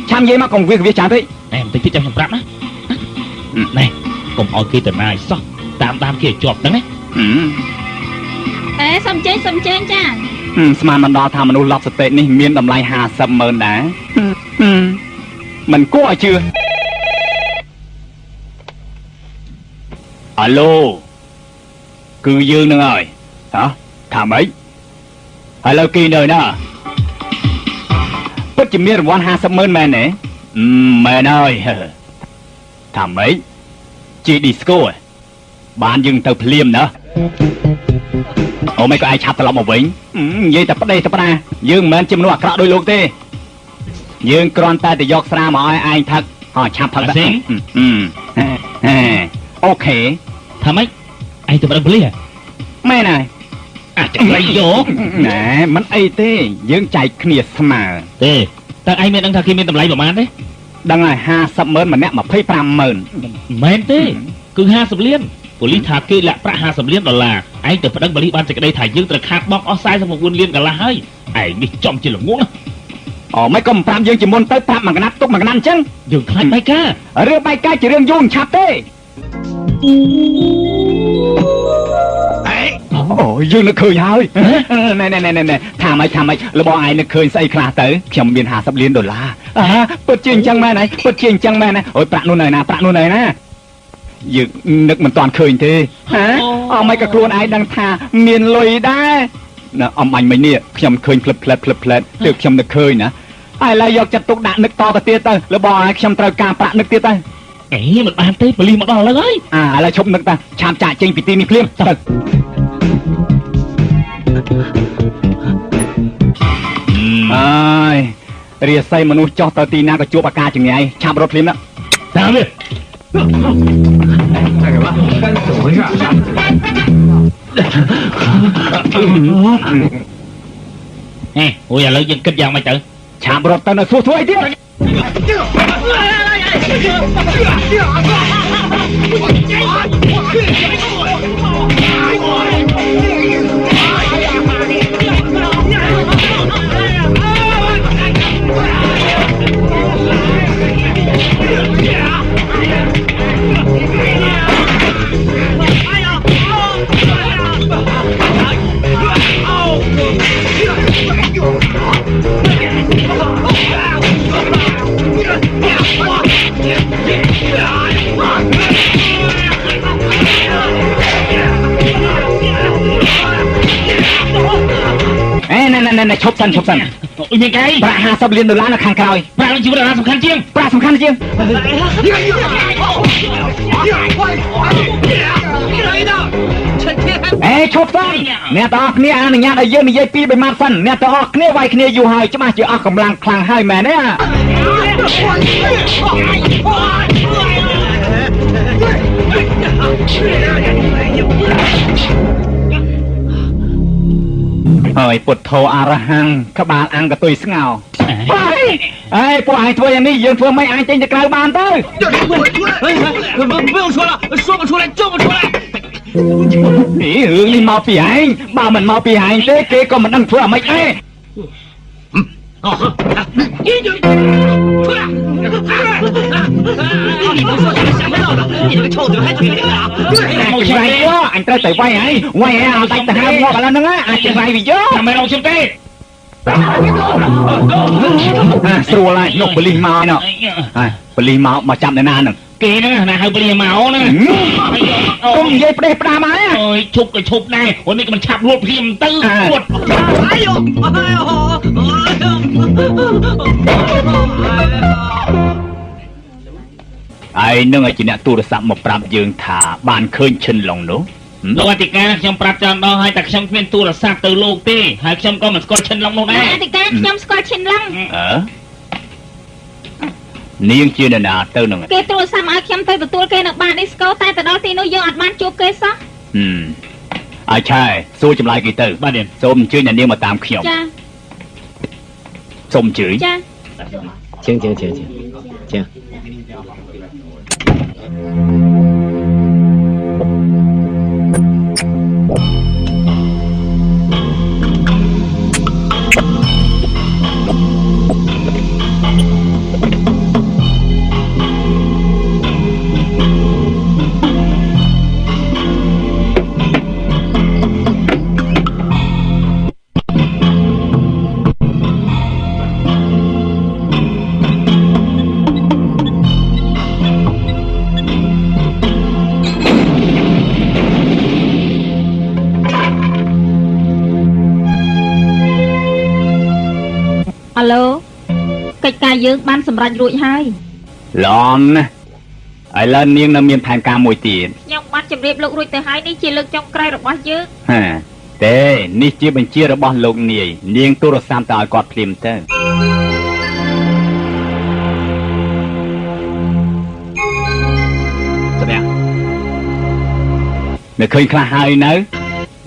ឆាំនិយាយមកកុំវាច្រើនពេកណែបន្តិចទៀតចាំខ្ញុំប្រាប់ណាណែកុំឲ្យគេទៅណាយសោះតាមគេជាប់ហ្នឹងណាសុំចេញចាស្មានមិនដល់ថាមនុស្សឡប់សតិនេះមានតម្លៃ50,000ដែរមិនគួរឲ្យជឿឥ Alo Cứ dương nữa rồi hả thả mấy Hello kỳ nơi đó bất chỉ miết one 50,000 mẹ nè mẹ ơi thả mấy chị disco à bạn dừng từ phim nữa ồ mấy có ai chạp tao lòng một vĩnh vậy tập đây tập ra dương mến chim nó cọ đôi luôn tê dương con ta thì giọt ra mà ai thật họ chạp thật đó ok thả mấy anh tụi bạn beli à mẹ này chẳng lấy vô nè mình ai tê dương chạy kia mà tê ta ai miền đăng thà khi miền tầm lấy vào mát đấy đăng là 50,000 mà nè mà phê 50,000 mến tê cứ 50 liên của lý thà kia là 50 liên $anh từ đăng beli ban từ cái đây thải dương từ khát bóc offside sang một quân liên cả là hơi ai đi trong chỉ là ngũ mấy con 5 dương chỉ muốn tới 5 mà cái nát túc mà cái năn chăng dương khai bay ca riêng bay ca chỉ riêng dung chạp tê ôi dương nó cười hơi nè thả mày là bọn ai nó cười say khá tới chồng biên 50 liên $บทจริงจังแม่ไหนบทจริงจังแม่ไหนโอ้ยประนู่นหน่อยนะยึกนึกมันตอนคืนทีฮะเอาไม่กระครวนไอ้ดังทาเมียนลอยได้นะเอามันไม่เนี่ยขยำคืนเพลิดตึกขยำนึกคืนนะไอ้ไรอยากจะตุกด่านึกต่อตะเตียเตอแล้วบอกไอ้ขยำตระการประนึกเตียเตอไอ้มันบานเต้ปลีมาดอเลยอะไรชมนึกตาชามจ่าเจงปีตีมีเพลียมตึกเรียใส่มนุษย์จอตตีนาก็จูบปากกาจังไงชามรถเพลียมนะตามเลย怎么回事ôi giờ lấy dân kích giang mày tự chạm rột tao là xua xua ấy tiếp nè chụp sân ôi miền cái bạc 50 liên $ខាងក្រោយ bạc là chỉ làសំខាន់ជាង ប្រាក់សំខាន់ជាងឈប់សិនអ្នកទាំងអស់គ្នាអនុញ្ញាតឲ្យយើងនិយាយពី3ម៉ាត់សិនអ្នកទាំងអស់គ្នាវាយគ្នាយូរហើយច្បាស់ជាអស់កម្លាំងខ្លាំងហើយមែនទេហើយពុទ្ធោអរហង្គក្បាលអង្គទុយស្ងោអេពួកឯងធ្វើយ៉ាងនេះយើងធ្វើមិនអាចចេញទៅក្រៅបានទៅ不用说了说不出来就不出来នេះរឿងនេះមកពីឯងបើមិនមកពីឯងទេគេក៏មិនដឹងធ្វើអ្ហ្មិចដែរ出来！你不说咱们想不到的，你这个臭嘴还嘴灵啊！anh tới tự quay ấy quay ấy tay ta hai mua bà lên đó ai chừng vai vì chứ mày đâu xem tê xua lại nộp beli màu nè beli màu mà chạm đến nan nè kì nữa là hơi beli màu nè không dây đây pra má ơi chụp này hôm nay mình chạm luôn phim tư quật ai nâng ở chị nè tu được sắm một pram dương thả bàn khơi chân lòng nữaលោកអធិការខ្ញុំប្រាប់ចង់ដល់ហើយតែខ្ញុំគ្មានទូរស័ព្ទទៅលោកទេហើយខ្ញុំក៏មិនស្គាល់ឈិនឡុងនោះដែរអធិការខ្ញុំស្គាល់ឈិនឡុងនាងជានរណាទៅនឹងគេទូរស័ព្ទឲ្យខ្ញុំទៅទទួលគេនៅបារឌីស្កូតែទៅដល់ទីនោះយើងអត់បានជួបគេសោះអាឆាយសួរចម្លើយគេទៅបាទសូមអញ្ជើញអ្នកនាងមកតាមខ្ញុំចាសូមអញ្ជើញចា请យើងបានសម្រេចរួចហើយ ឡំណាឥឡូវនាងនៅមានផែនការមួយទៀត ខ្ញុំបានជម្រាបលោករួចទៅហើយនេះជាលើកចុងក្រោយរបស់យើង ហាទេនេះជាបញ្ជារបស់លោកនាយនាងទូរស័ព្ទទៅឲ្យគាត់ភ្លាមទៅស្ដាប់នៅឃើញខ្លះហើយនៅ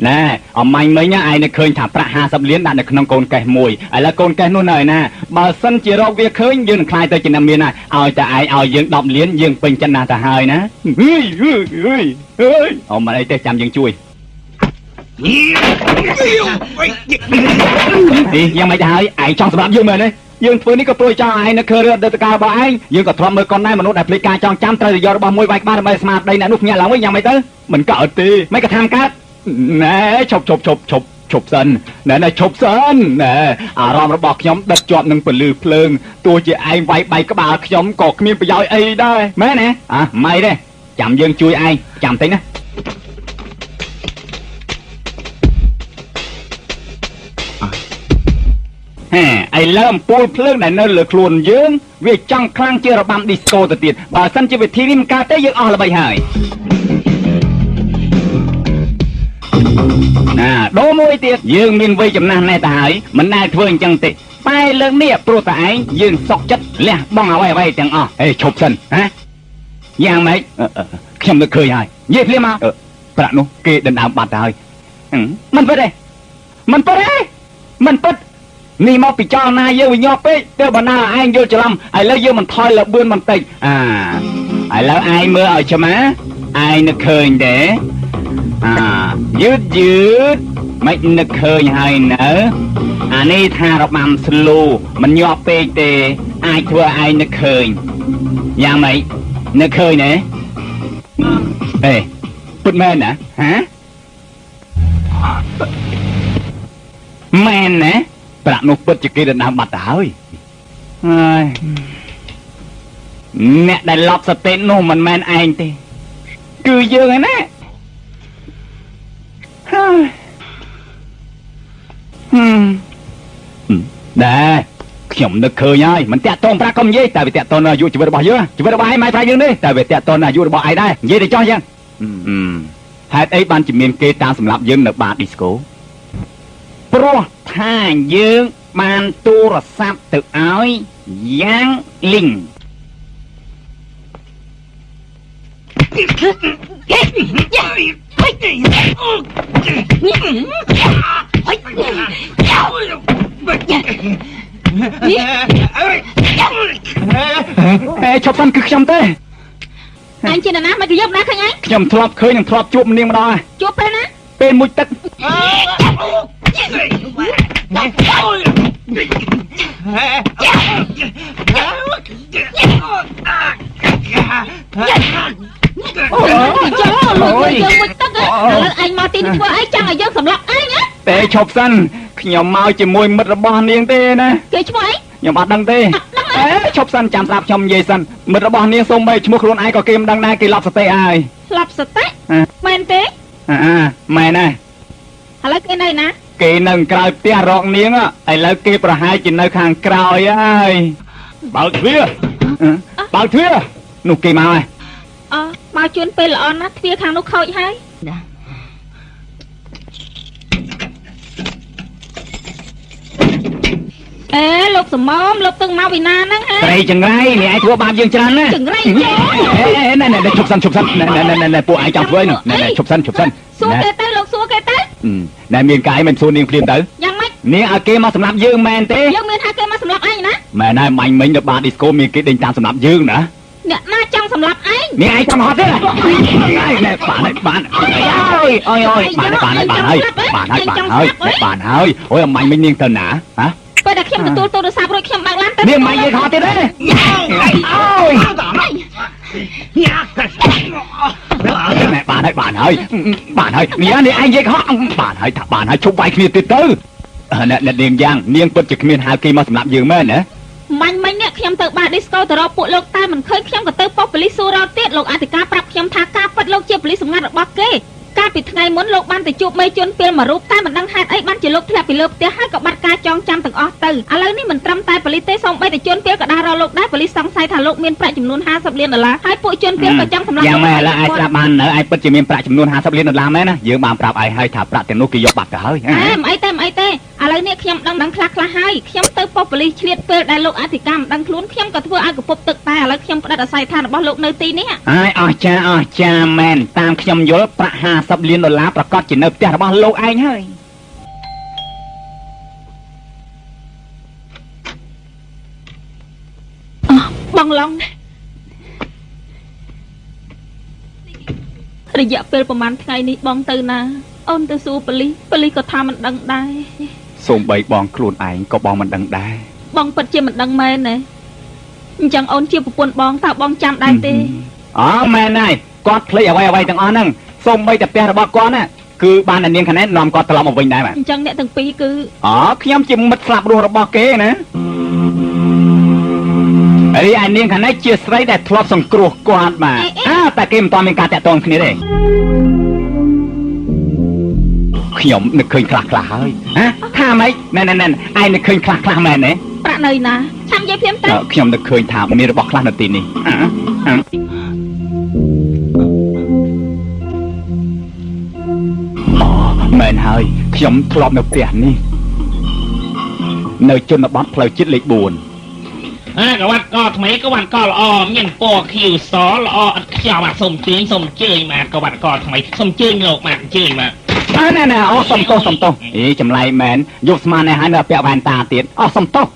ណែអមាញ់មិញឯងនៅឃើញថាប្រាក់50លានដាក់នៅក្នុងកូនកេះមួយឥឡូវកូនកេះនោះនៅឯណាបើសិនជារកវាឃើញយើងនឹងខ្លាយទៅជាអ្នកមានណាឲ្យតែឯងឲ្យយើង10លានយើងពេញចិត្តណាស់ទៅហើយណាអើយអមិនអីទេចាំយើងជួយនេះយ៉ាងម៉េចទៅហើយឯងចង់សម្រាប់យើងមែនទេយើងធ្វើនេះក៏ព្រោះចង់ឯងនៅឃើញរឿងដេតការរបស់ឯងយើងក៏ធ្លាប់មើលកូនដែរមនុស្សដែលភ្លេចការចងចាំត្រូវតែយករបស់មួយវាយក្បាលដើម្បីស្មារតីអ្នកនោះភ្ញាក់ឡើងវិញយ៉ាងម៉េចទៅមិនកើតទេមិនក៏ថាមកើតណែឈប់សិនណែឈប់សិនណែអារម្មណ៍របស់ខ្ញុំដិតជាប់នឹងពលឺភ្លើងទោះជាឯងវាយបែកក្បាលខ្ញុំក៏គ្មានប្រយោជន៍អីដែរមែនទេម៉េចទេចាំយើងជួយឯងចាំតិចណាឥឡូវអំពូលភ្លើងដែលនៅលើខ្លួនយើងវាចង់ខ្លាំងជារបាំឌីស្កូទៅទៀតបើសិនជាវិធីនេះមិនកើតទេយើងអស់ល្បីហើយដូរមួយទៀតយើងមានវ័យចំណាស់ណែស់ទៅហើយមិនដែលធ្វើអញ្ចឹងទេតែលើកនេះព្រោះតែឯងយើងសុកចិត្តលះបង់អ្វីទាំងអស់ឈប់សិនយ៉ាងម៉េចខ្ញុំនឹកឃើញហើយនិយាយភ្លាមមកប្រាក់នោះគេដណ្ដើមបាត់ទៅហើយមិនពិតទេមិនពិតនេះមកពិចារណាយើងវិញញាប់ពេកទៅបើណាឯងយល់ច្រឡំឥឡូវយើងមិនថយលបឿនបន្តិចឥឡូវឯងមើលឲ្យឆ្មាឯងនឹកឃើញទេយឺតមិននឹកឃើញហើយនៅអានេះថារបាំស្លូមិនញាប់ពេកទេអាចធ្វើឯងនឹកឃើញយ៉ាងម៉េចនឹកឃើញទេពិតមែនណាមែនណាប្រាក់នោះពិតជាគេដណ្ដើមបាត់ទៅហើយអ្នកដែលលប់សតិនោះមិនមែនឯងទេគឺយើងឯណាដែរខ្ញុំនឹកឃើញហើយមិនតាក់ទងប្រាក់កុំនិយាយតែវាតាក់ទងអាយុជីវិតរបស់យើងជីវិតរបស់ឯងមិនប្រាក់យើងទេតែវាតាក់ទងអាយុរបស់ឯងដែរនិយាយទៅចោះយ៉ាងហេតុអីបានជាមានគេតាមសម្លាប់យើងនៅបារឌីស្កូព្រោះថាយើងបានទូរស័ព្ទទៅឲ្យយ៉ាងលីងឈប់សិនគឺខ្ញុំទេអញជាណាមិនទៅយកណាឃើញអញខ្ញុំធ្លាប់ឃើញនិងធ្លាប់ជួបនាងម្ដងជួបពេលណាពេលមួយទឹកអញមកទីនេះធ្វើអីចង់ឲ្យយើងសម្លាប់អញទេឈប់សិនខ្ញុំមកជាមួយមិត្តរបស់នាងទេណាគេឈ្មោះអីខ្ញុំអត់ដឹងទេឈប់សិនចាំស្ដាប់ខ្ញុំនិយាយសិនមិត្តរបស់នាងសូម្បីឈ្មោះខ្លួនឯងក៏គេមិនដឹងដែរគេឡប់សតិហើយឡប់សតិមែនទេមែនណាឥឡូវគេនៅណាគេនៅក្រៅផ្ទះរកនាងឥឡូវគេប្រហែលជានៅខាងក្រោយហើយបើកទ្វារនោះគេមកហើយមកជួនពេលល្អណាស់ទ្វារខាងនោះខូចហើយលោកសមមលោកទឹងមកពីណាហ្នឹងត្រីចង្រៃនេះឯងធ្វើបាបយើងច្រើនណាចង្រៃណែឈប់សិនណែពួកឯងចង់ធ្វើនោះណែឈប់សិនសួរគេទៅលោកសួរគេទៅណែមានកាយមិនសួរនាងភ្លាមទៅយ៉ាងម៉េចនាងឲ្យគេមកសម្លាប់យើងមែនទេយើងមានថាគេមកសម្លាប់ឯងណាមែនហើយមាញ់មិញនៅបារឌីស្កូមានគេដេញតាមសម្លាប់យើងណាអ្នកណាចង់សម្លាប់ឯងនាងឯងចង់ហត់ទេណែបានហើយអូយអមាញ់មិញនាងទៅណាពេលដែលខ្ញុំទទួលទូរស័ព្ទរួចខ្ញុំបើកឡានទៅនាងមិននិយាយខុសទៀតទេបានហើយនាងឯងនិយាយខុសបានហើយថាបានហើយជប់វាយគ្នាទៀតទៅអ្នកនាងយ៉ាងនាងពិតជាគ្មានហៅគេមកសម្លាប់យើងមែនណាមាញ់នេះខ្ញុំទៅបារឌីស្កូទៅរកពួកលោកតែមិនឃើញខ្ញុំក៏ទៅប៉ុស្តិ៍ប៉ូលីសសួររកទៀតលោកអធិការប្រាប់ខ្ញុំថាការពិតលោកជាប៉ូលីសសម្ងាត់របស់គេការ កាលពីថ្ងៃមុនលោកបានទៅជួបមេជនពេលមួយរូបតែមិនដឹងហេតុអីបានជាលោកធ្លាក់ពីលើផ្ទះហើយក៏បាត់ការចងចាំទាំងអស់ទៅឥឡូវនេះមិនត្រឹមតែប៉ូលីសទេសូម្បីតែជនពេលក៏ដើររកលោកដែរប៉ូលីសសង្ស័យថាលោកមានប្រាក់ចំនួន$50 លានហើយពួកជនពេលក៏ចង់សម្លាប់យ៉ាងម៉េចឥឡូវអាចស្ដាប់បាននៅឯពិតជាមានប្រាក់ចំនួន$50 លានមែនណាយើងបានប្រាប់ឯងហើយថាប្រាក់ទាំងនោះគេយកបាត់ទៅហើយមិនអីទេឥឡូវនេះខ្ញុំដឹងខ្លះហើយខ្ញុំទៅប៉ុស្តិ៍ប៉ូលីសឆ្លៀតពេលដែលលោកអធិការមិនដឹងខ្លួនខ្ញុំក៏ធ្វើឲ្យកពុបទឹកតែឥឡូវខ្ញុំផ្ដិតអាស័យដ្ឋានរបស់លោកនៅទីនេះហើយអស្ចារ្យមែនតាមខ្ញុំយល់ប្រាក់$50 លានប្រកាសជានៅផ្ទះរបស់លោកឯងហើយបងឡុងរយៈពេលប្រហែលថ្ងៃនេះបងទៅណាអូនទៅសួរប៉ូលីសក៏ថាមិនដឹងដែរសូម្បីបងខ្លួនឯងក៏បងមិនដឹងដែរបងពិតជាមិនដឹងមែនទេអញ្ចឹងអូនជាប្រពន្ធបងតើបងចាំដែរទេមែនហើយគាត់ភ្លេចអ្វីទាំងអស់ហ្នឹងសូម្បីតែផ្ទះរបស់គាត់ណាគឺបាននាងខណែននាំគាត់ត្រឡប់មកវិញដែរបាទអញ្ចឹងអ្នកទាំងពីរគឺខ្ញុំជាមិត្តស្លាប់រស់របស់គេណាហើយឯនាងខណែនជាស្រីដែលធ្លាប់សង្គ្រោះគាត់បាទតែគេមិនទាន់មានការតាក់ទងគ្នាទេខ្ញុំនឹកឃើញខ្លះហើយថាម៉េចណែឯងនឹកឃើញខ្លះមែនទេប្រាក់នៅណាចាំនិយាយភ្លាមទៅខ្ញុំនឹកឃើញថាមានរបស់ខ្លះនៅទីនេះមែនហើយខ្ញុំធ្លាប់នៅផ្ទះនេះនៅជនបទផ្លូវជាតិលេខ4កវ៉ាត់កថ្មីកវ៉ាត់កល្អមានពណ៌ខៀវសល្អឥតខ្ចោះបាទសូមជើញបាទកវ៉ាត់កថ្មីសូមជើញលោកបាទជើញបាទណែសុំទោសចម្លែកមែនយកស្មាននេះហើយនៅពាក់វ៉ែនតាទៀតសុំទោស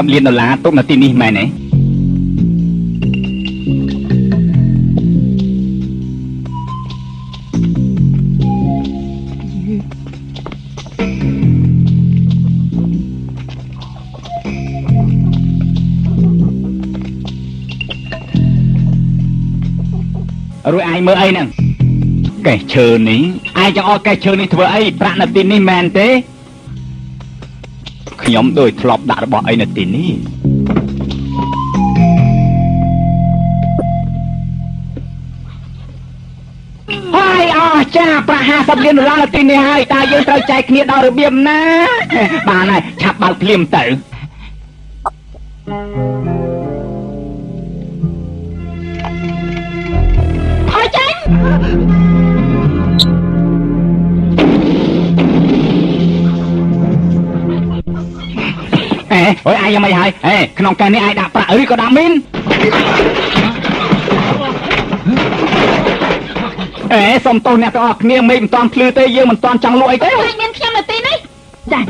$50 លានទុកនៅទីនេះមែនទេរួចឯងមើលអីហ្នឹងកេះឈើនេះឯងចង់អត់កេះឈើនេះធ្វើអីប្រាក់នៅទីនេះមែនទេខ្ញុំដូចធ្លាប់ដាក់របស់អីនៅទីនេះហើយចាប្រាក់$50 លាននៅទីនេះហើយតើយើងត្រូវចែកគ្នាដល់របៀបណាបានហើយឆាប់បើកភ្លាមទៅហើយចាញ់អូយអាយយ៉ាងម៉េចហើយក្នុងកែនេះអាយដាក់ប្រាក់ឬក៏ដាក់មីនសុំទោសអ្នកទាំងអស់គ្នាមេឃមិនតាន់ភ្លឺទេយើងមិនតាន់ចង់លក់អីទេមានខ្ញុំនៅទីនេះចា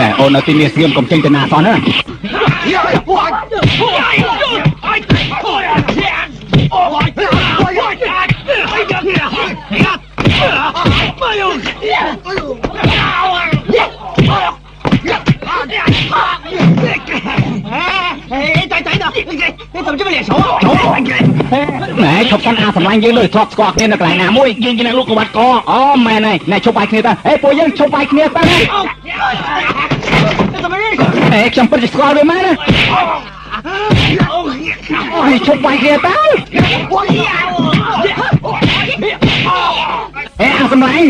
ណែអូននៅទីនេះស្ងៀមកុំចេញទៅណាសោះណា你怎么这么脸熟啊？ណែឈប់កាន់អាសម្លាញ់យើងដូចធ្លាប់ស្គាល់គ្នានៅកន្លែងណាមួយយើងជាអ្នកលក់កវ៉ាត់កមែនហើយណែឈប់បាយគ្នាទៅពួកយើងឈប់បាយគ្នាទៅខ្ញុំពិតជាស្គាល់វាមែនណាឈប់បាយគ្នាទៅអាសម្លាញ់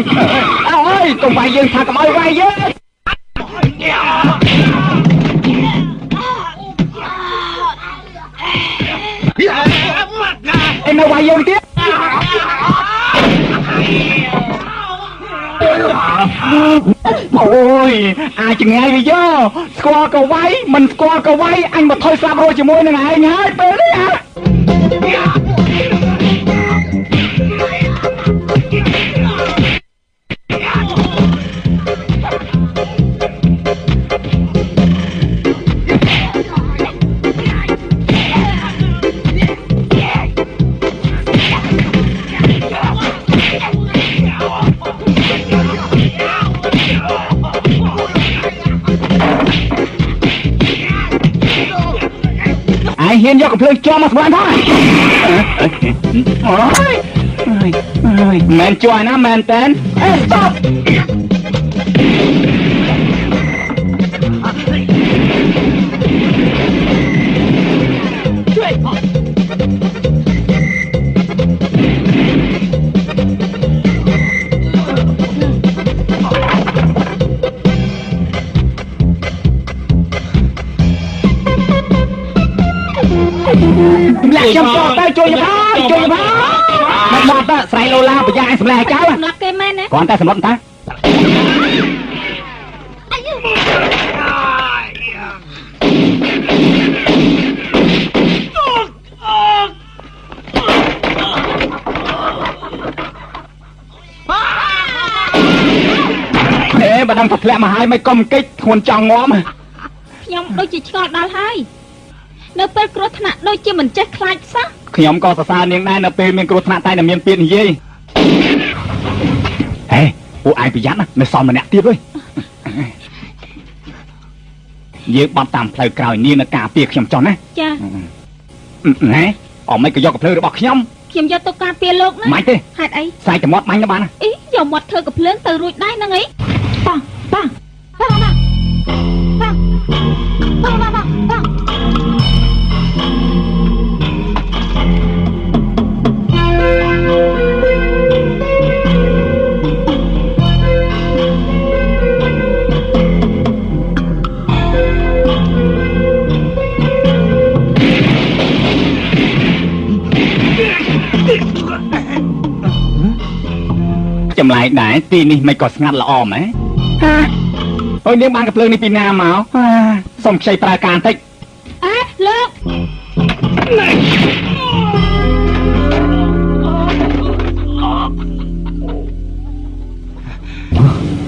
កុំវាយយើងថាកុំឲ្យវាយយើងនៅវាយយើងទៀតអូយអាចងាយវាយកស្គាល់ក៏វាយមិនស្គាល់ក៏វាយអញមកថយស្លាប់រស់ជាមួយនឹងឯងហើយពេលនេះ ហ៊ានយកកំភ្លើងជាប់មកសម្លាញ់ផងអូយមែនជួយណាមែនតើស្ទប់ជួយលាក់ខ្ញុំទៅជួយខ្ញុំមកមកទៅស្រ័យឡូឡាប្រយ៉ាសម្លេះចៅសម្លាប់គេមែនណាគ្រាន់តែសម្លុតតាបើដឹងថាធ្លាក់មកហើយមិនកុំកិច្ចធ្ងន់ចង់ងំខ្ញុំដូចជាឆ្ងល់ដល់ហើយនៅពេលគ្រោះថ្នាក់ដូចជាមិនចេះខ្លាចសោះខ្ញុំក៏សរសើរនាងដែរនៅពេលមានគ្រោះថ្នាក់តែតែមានពាក្យនិយាយហេពួកឯងប្រយ័ត្នណានៅសមម្នាក់ទៀតវិញយើងបត់តាមផ្លូវក្រោយនាងនៅការពារខ្ញុំចុះណាចាណែអមិនក៏យកកំភ្លើងរបស់ខ្ញុំយកទៅការពារលោកណាមិនទេហេតុអីខ្សែចំមាត់បាញ់ទៅបានអីយកមាត់ធ្វើកំភ្លើងទៅរួចដែរហ្នឹងអីប៉ះចម្លែកដែរទីនេះមិនក៏ស្ងាត់ល្អម៉េចអូយនាងបានកំភ្លើងនេះពីណាមកសុំខ្ចីប្រើការបន្តិចលោក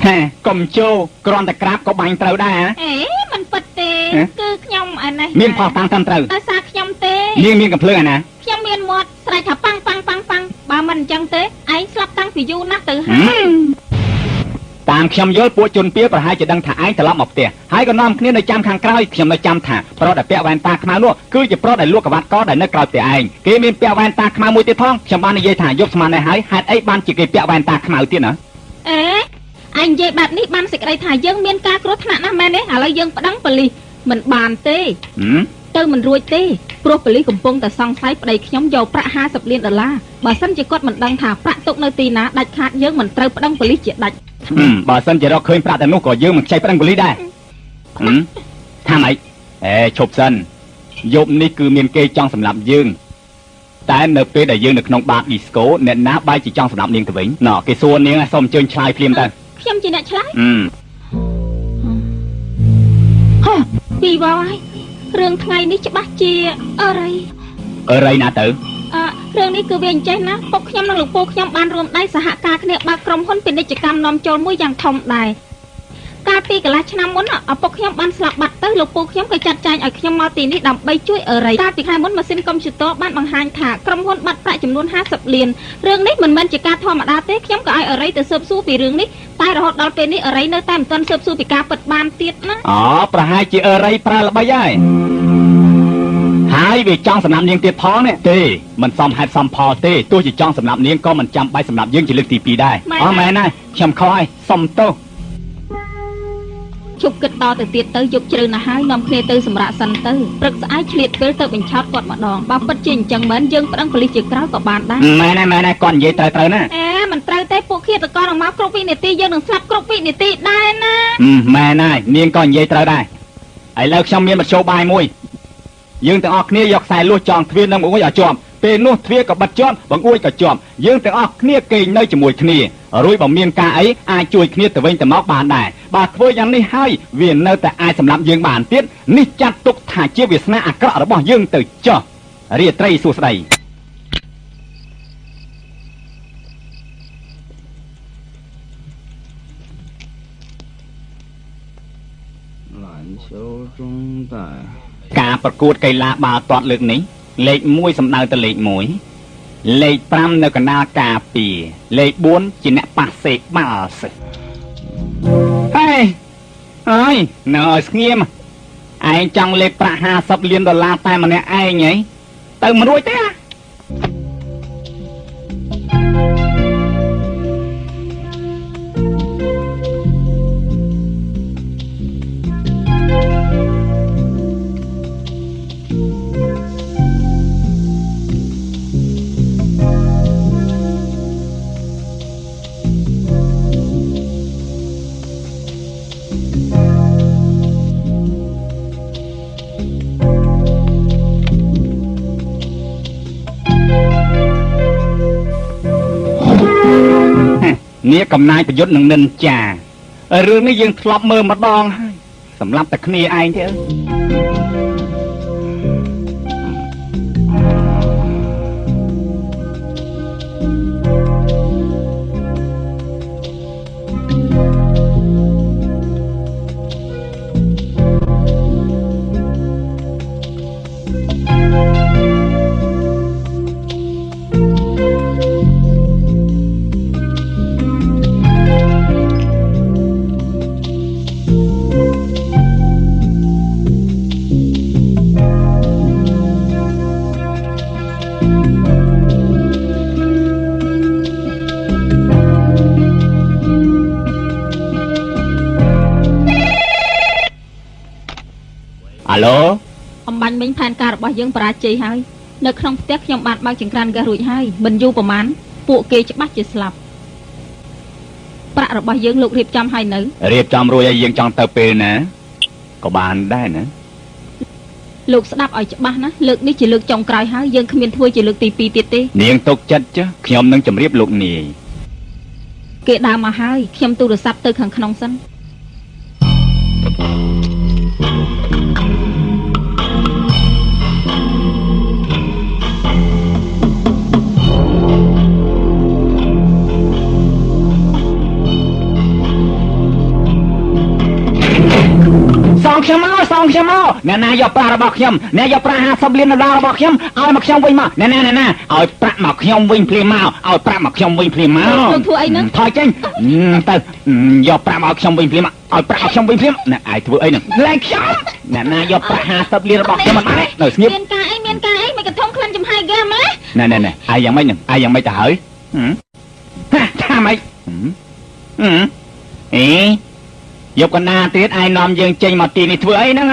ហេកុំជោគ្រាន់តែក្រាបក៏បាញ់ត្រូវដែរអេមិនពិតទេគឺខ្ញុំអានេះមានផោះតាំងតាមត្រូវដោយសារខ្ញុំទេនាងមានកំភ្លើងអាណាខ្ញុំមានមាត់ស្រែកថាប៉ាំងបើមិនអញ្ចឹងទេឯងស្លាប់តាំងពីយូរណាស់ទៅហើយតាមខ្ញុំយល់ពួកជនពៀប្រហែលជាដឹងថាឯងត្រឡប់មកផ្ទះហើយក៏នាំគ្នានៅចាំខាងក្រោយខ្ញុំនៅចាំថាប្រុសដែលពាក់វ៉ែនតាខ្មៅនោះគឺជាប្រុសដែលលក់កវ៉ាត់កដែលនៅក្រោយផ្ទះឯងគេមានពាក់វ៉ែនតាខ្មៅមួយទៀតផងខ្ញុំបាននិយាយថាយកស្មាននេះហើយហេតុអីបានជាគេពាក់វ៉ែនតាខ្មៅទៀតណាឯងនិយាយបែបនេះបានសេចក្តីថាយើងមានការគ្រោះថ្នាក់ណាស់មែនទេឥឡូវយើងប្តឹងប៉ូលីសមិនបានទេទៅមិនរួចទេព្រោះប៉ូលីសកំពុងតែសង្ស័យប្តីខ្ញុំយកប្រាក់$50 លានបើសិនជាគាត់មិនដឹងថាប្រាក់ទុកនៅទីណាដាច់ខាតយើងមិនត្រូវប្តឹងប៉ូលីសជាដាច់បើសិនជារកឃើញប្រាក់តែនោះក៏យើងមិនខ្ចីប្តឹងប៉ូលីសដែរថាម៉េចឈប់សិនយប់នេះគឺមានគេចង់សម្លាប់យើងតែនៅពេលដែលយើងនៅក្នុងបាតឌីស្កូអ្នកណាបែរជាចង់សម្លាប់នាងទៅវិញណ៎គេសួរនាងសូមអញ្ជើញឆ្លើយភ្លាមទៅខ្ញុំជាអ្នកឆ្លើយពីវ៉ាយរឿងថ្ងៃនេះច្បាស់ជាអរិយណាទៅរឿងនេះគឺវាអញ្ចេះណាពុកខ្ញុំនិងលោកពូខ្ញុំបានរួមដៃសហការគ្នាបើកក្រុមហ៊ុនពាណិជ្ជកម្មនាំចូលមួយយ៉ាងធំដែរកាលពីកន្លះឆ្នាំមុនឪពុកខ្ញុំបានស្លាប់បាត់ទៅលោកពូខ្ញុំក៏ចាត់ចែងឲ្យខ្ញុំមកទីនេះដើម្បីជួយអរិយកាលពីខែមុនម៉ាស៊ីនកុំព្យូទ័របានបង្ហាញថាក្រុមហ៊ុនបាត់ប្រាក់ចំនួន$50 លានរឿងនេះមិនមែនជាការធម្មតាទេខ្ញុំក៏ឲ្យអរិយទៅស៊ើបសួរពីរឿងនេះតែរហូតដល់ពេលនេះអរិយនៅតែមិនទាន់ស៊ើបសួរពីការពិតបានទៀតណាប្រហែលជាអរិយប្រើល្បិចហើយវាចង់សម្លាប់នាងទៀតផងនេះទេមិនសមហេតុសមផលទេទោះជាចង់សម្លាប់នាងក៏មិនចាំបាច់សម្លាប់យើងជាលើកទី2ដែរមែនណាខ្ញុំខកហើយសុំទោសជប់គិតតទៅទៀតទៅយប់ជ្រៅណាស់ហើយនាំគ្នាទៅសម្រាប់សិនទៅព្រឹកស្អែកឆ្លៀតពេលទៅបញ្ឆោតគាត់ម្ដងបើពិតជាអញ្ចឹងមែនយើងប្តឹងប៉ូលីសជាក្រោយក៏បានដែរមែនណាគាត់និយាយត្រូវណាមិនត្រូវទេពួកឃាតករនឹងមកគ្រប់វិនាទីយើងនឹងស្លាប់គ្រប់វិនាទីដែរណាមែនហើយនាងក៏និយាយត្រូវដែរឥឡូវខ្ញុំមានមធ្យោបាយមួយយើងទាំងអស់គ្នាយកខ្សែលួសចងទ្វារនឹងបង្អួចឲ្យជាប់ពេលនោះទ្វារក៏បិទជាប់បង្អួចក៏ជាប់យើងទាំងអស់គ្នាគេងនៅជាមួយគ្នារួចបើមានការអីអាចជួយគ្នាទៅវិញទៅមកបានដែរបើធ្វើយ៉ាងនេះហើយវានៅតែអាចសម្លាប់យើងបានទៀតនេះចាត់ទុកថាជាវាសនាអាក្រក់របស់យើងទៅចុះរាត្រីសួស្តីការប្រកួតកីឡាបាល់ទាត់លើកនេះលេខ1សំដៅទៅលេខ1លេខ5នៅកណ្ដាលការពារលេខ4ជាអ្នកប៉ះសេបាល់សិនហើយនៅឲ្យស្ងៀម ឯងចង់លេខប្រាក់50 លានដុល្លារតែម្នាក់ឯងហីទៅមិនរួចទេនេះកំណាយប្រយុទ្ធនឹងនិនចារឿងនេះយើងធ្លាប់មើលម្ដងហើយសម្រាប់តែគ្នាឯងទេអាឡូអំបញ្ញមិញផែនការរបស់យើងបរាជ័យហើយនៅក្នុងផ្ទះខ្ញុំបានបើកចង្ក្រានហ្គាសរួចហើយមិនយូរប្រហែលពួកគេច្បាស់ជាស្លាប់ប្រាក់របស់យើងលោករៀបចំហើយនៅរៀបចំរួចហើយយើងចង់ទៅពេលណាក៏បានដែរណាលោកស្ដាប់ឲ្យច្បាស់ណាលើកនេះជាលើកចុងក្រោយហើយយើងគ្មានធ្វើជាលើកទី2ទៀតទេនាងទុកចិត្តចុះខ្ញុំនឹងជម្រាបលោកនាយគេដើរមកហើយខ្ញុំទូរស័ព្ទទៅខាងក្នុងសិនសងខ្ញុំមកអ្នកណាយកប្រាក់របស់ខ្ញុំអ្នកយកប្រាក់50 លានដុល្លាររបស់ខ្ញុំឲ្យមកខ្ញុំវិញមកអ្នកណាឲ្យប្រាក់មកខ្ញុំវិញភ្លាមមកឲ្យប្រាក់មកខ្ញុំវិញភ្លាមមកលោកធ្វើអីហ្នឹងថយចេញទៅយកប្រាក់មកខ្ញុំវិញភ្លាមមកឲ្យប្រាក់មកខ្ញុំវិញភ្លាមអ្នកឯងធ្វើអីហ្នឹងលែងខ្ញុំអ្នកណាយកប្រាក់50 លានរបស់ខ្ញុំមិនបាននៅស្ងៀបមានការអីមិនកធំក្លិនចំហាយហ្គាមម៉េណែអាយយ៉ាងម៉េចហ្នឹងអាយយ៉ាងម៉េចទៅហើយថាម៉េចយកកណ្ដាទៀតឯនាំយើងចេញមកទីនេះធ្វើអីហ្នឹង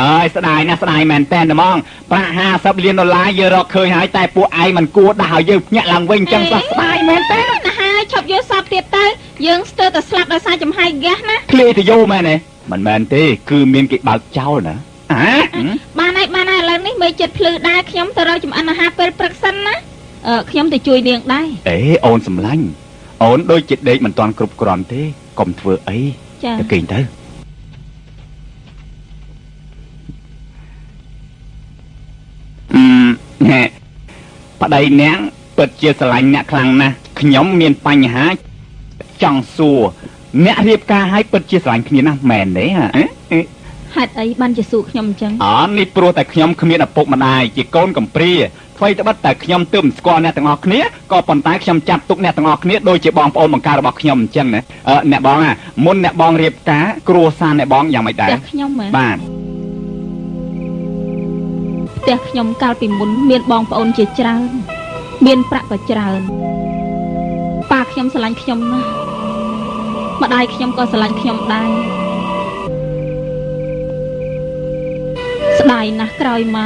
អើយស្ដាយណាស់ស្ដាយមែនតែនហ្មងប្រាក់50 លានដុល្លារយើងរកឃើញហើយតែពួកឯងមិនគួរដាក់ឲ្យយើងភ្ញាក់ឡើងវិញចឹងសោះស្ដាយមែនតែនណាហើយឈប់យកសពទៀតទៅយើងស្ទើរតែស្លាប់ដោយសារចំហាយហ្គាសណាឃ្លីទៅយោមែនទេមិនមែនទេគឺមានគេបើកចោលណាបានហើយឥឡូវនេះមេចិត្តភ្លឺដែរខ្ញុំទៅរកចំអិនអាហារពេលព្រឹកសិនណាខ្ញុំទៅជួយនាងដែរអូនសម្លាញ់អូនដូចជាដេកមិនទាន់គ្រប់គ្រាន់ទេកុំធ្វើអីទៅគេងទៅប្តីនាងពិតជាស្រឡាញ់អ្នកខ្លាំងណាស់ខ្ញុំមានបញ្ហាចង់សួរអ្នករៀបការឲ្យពិតជាស្រឡាញ់គ្នាណាស់មែនទេហេតុអីបានជាសួរខ្ញុំអញ្ចឹងនេះព្រោះតែខ្ញុំគ្មានឪពុកម្ដាយជាកូនកំព្រាអ្វីត្បិតតែខ្ញុំទើបស្គាល់អ្នកទាំងអស់គ្នាក៏ប៉ុន្តែខ្ញុំចាប់ទុកអ្នកទាំងអស់គ្នាដូចជាបងប្អូនបង្ការរបស់ខ្ញុំអញ្ចឹងណាអ្នកបងមុនអ្នកបងរៀបការគ្រួសារអ្នកបងយ៉ាងម៉េចដែរខ្ញុំបាទផ្ទះខ្ញុំកាលពីមុនមានបងប្អូនជាច្រើនមានប្រាក់ក៏ច្រើនប៉ាខ្ញុំស្រឡាញ់ខ្ញុំណាស់ម្ដាយខ្ញុំក៏ស្រឡាញ់ខ្ញុំដែរស្ដាយណាស់ក្រោយម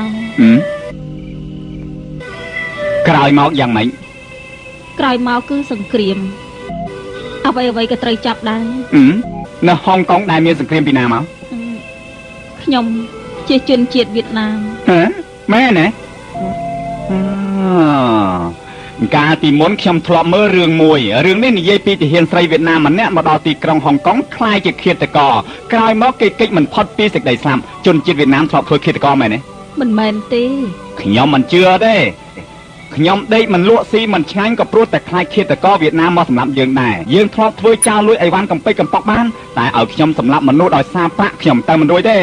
កយ៉ាងម៉េចក្រោយមកគឺសង្គ្រាមអ្វីក៏ត្រូវចាប់ដែរនៅហុងកុងដែលមានសង្គ្រាមពីណាមកខ្ញុំជាជនជាតិវៀតណាមមែនទេកាលពីមុនខ្ញុំធ្លាប់មើលរឿងមួយរឿងនេះនិយាយពីទាហានស្រីវៀតណាមម្នាក់មកដល់ទីក្រុងហុងកុងខ្លាយជាឃាតករក្រោយមកគេគេចមិនផុតពីសេចក្តីស្លាប់ជនជាតិវៀតណាមធ្លាប់ធ្វើឃាតករមែនទេមិនមែនទេខ្ញុំមិនជឿទេខ្ញុំដេកមិនលក់ស៊ីមិនឆ្ងាញ់ក៏ព្រោះតែខ្លាចឃាតករវៀតណាមមកសម្លាប់យើងដែរយើងធ្លាប់ធ្វើចោលលួចអីវ៉ាន់កំពេចកំប៉ុកបានតែឲ្យខ្ញុំសម្លាប់មនុស្សដោយសារប្រាក់ខ្ញុំទៅមិនរួចទេ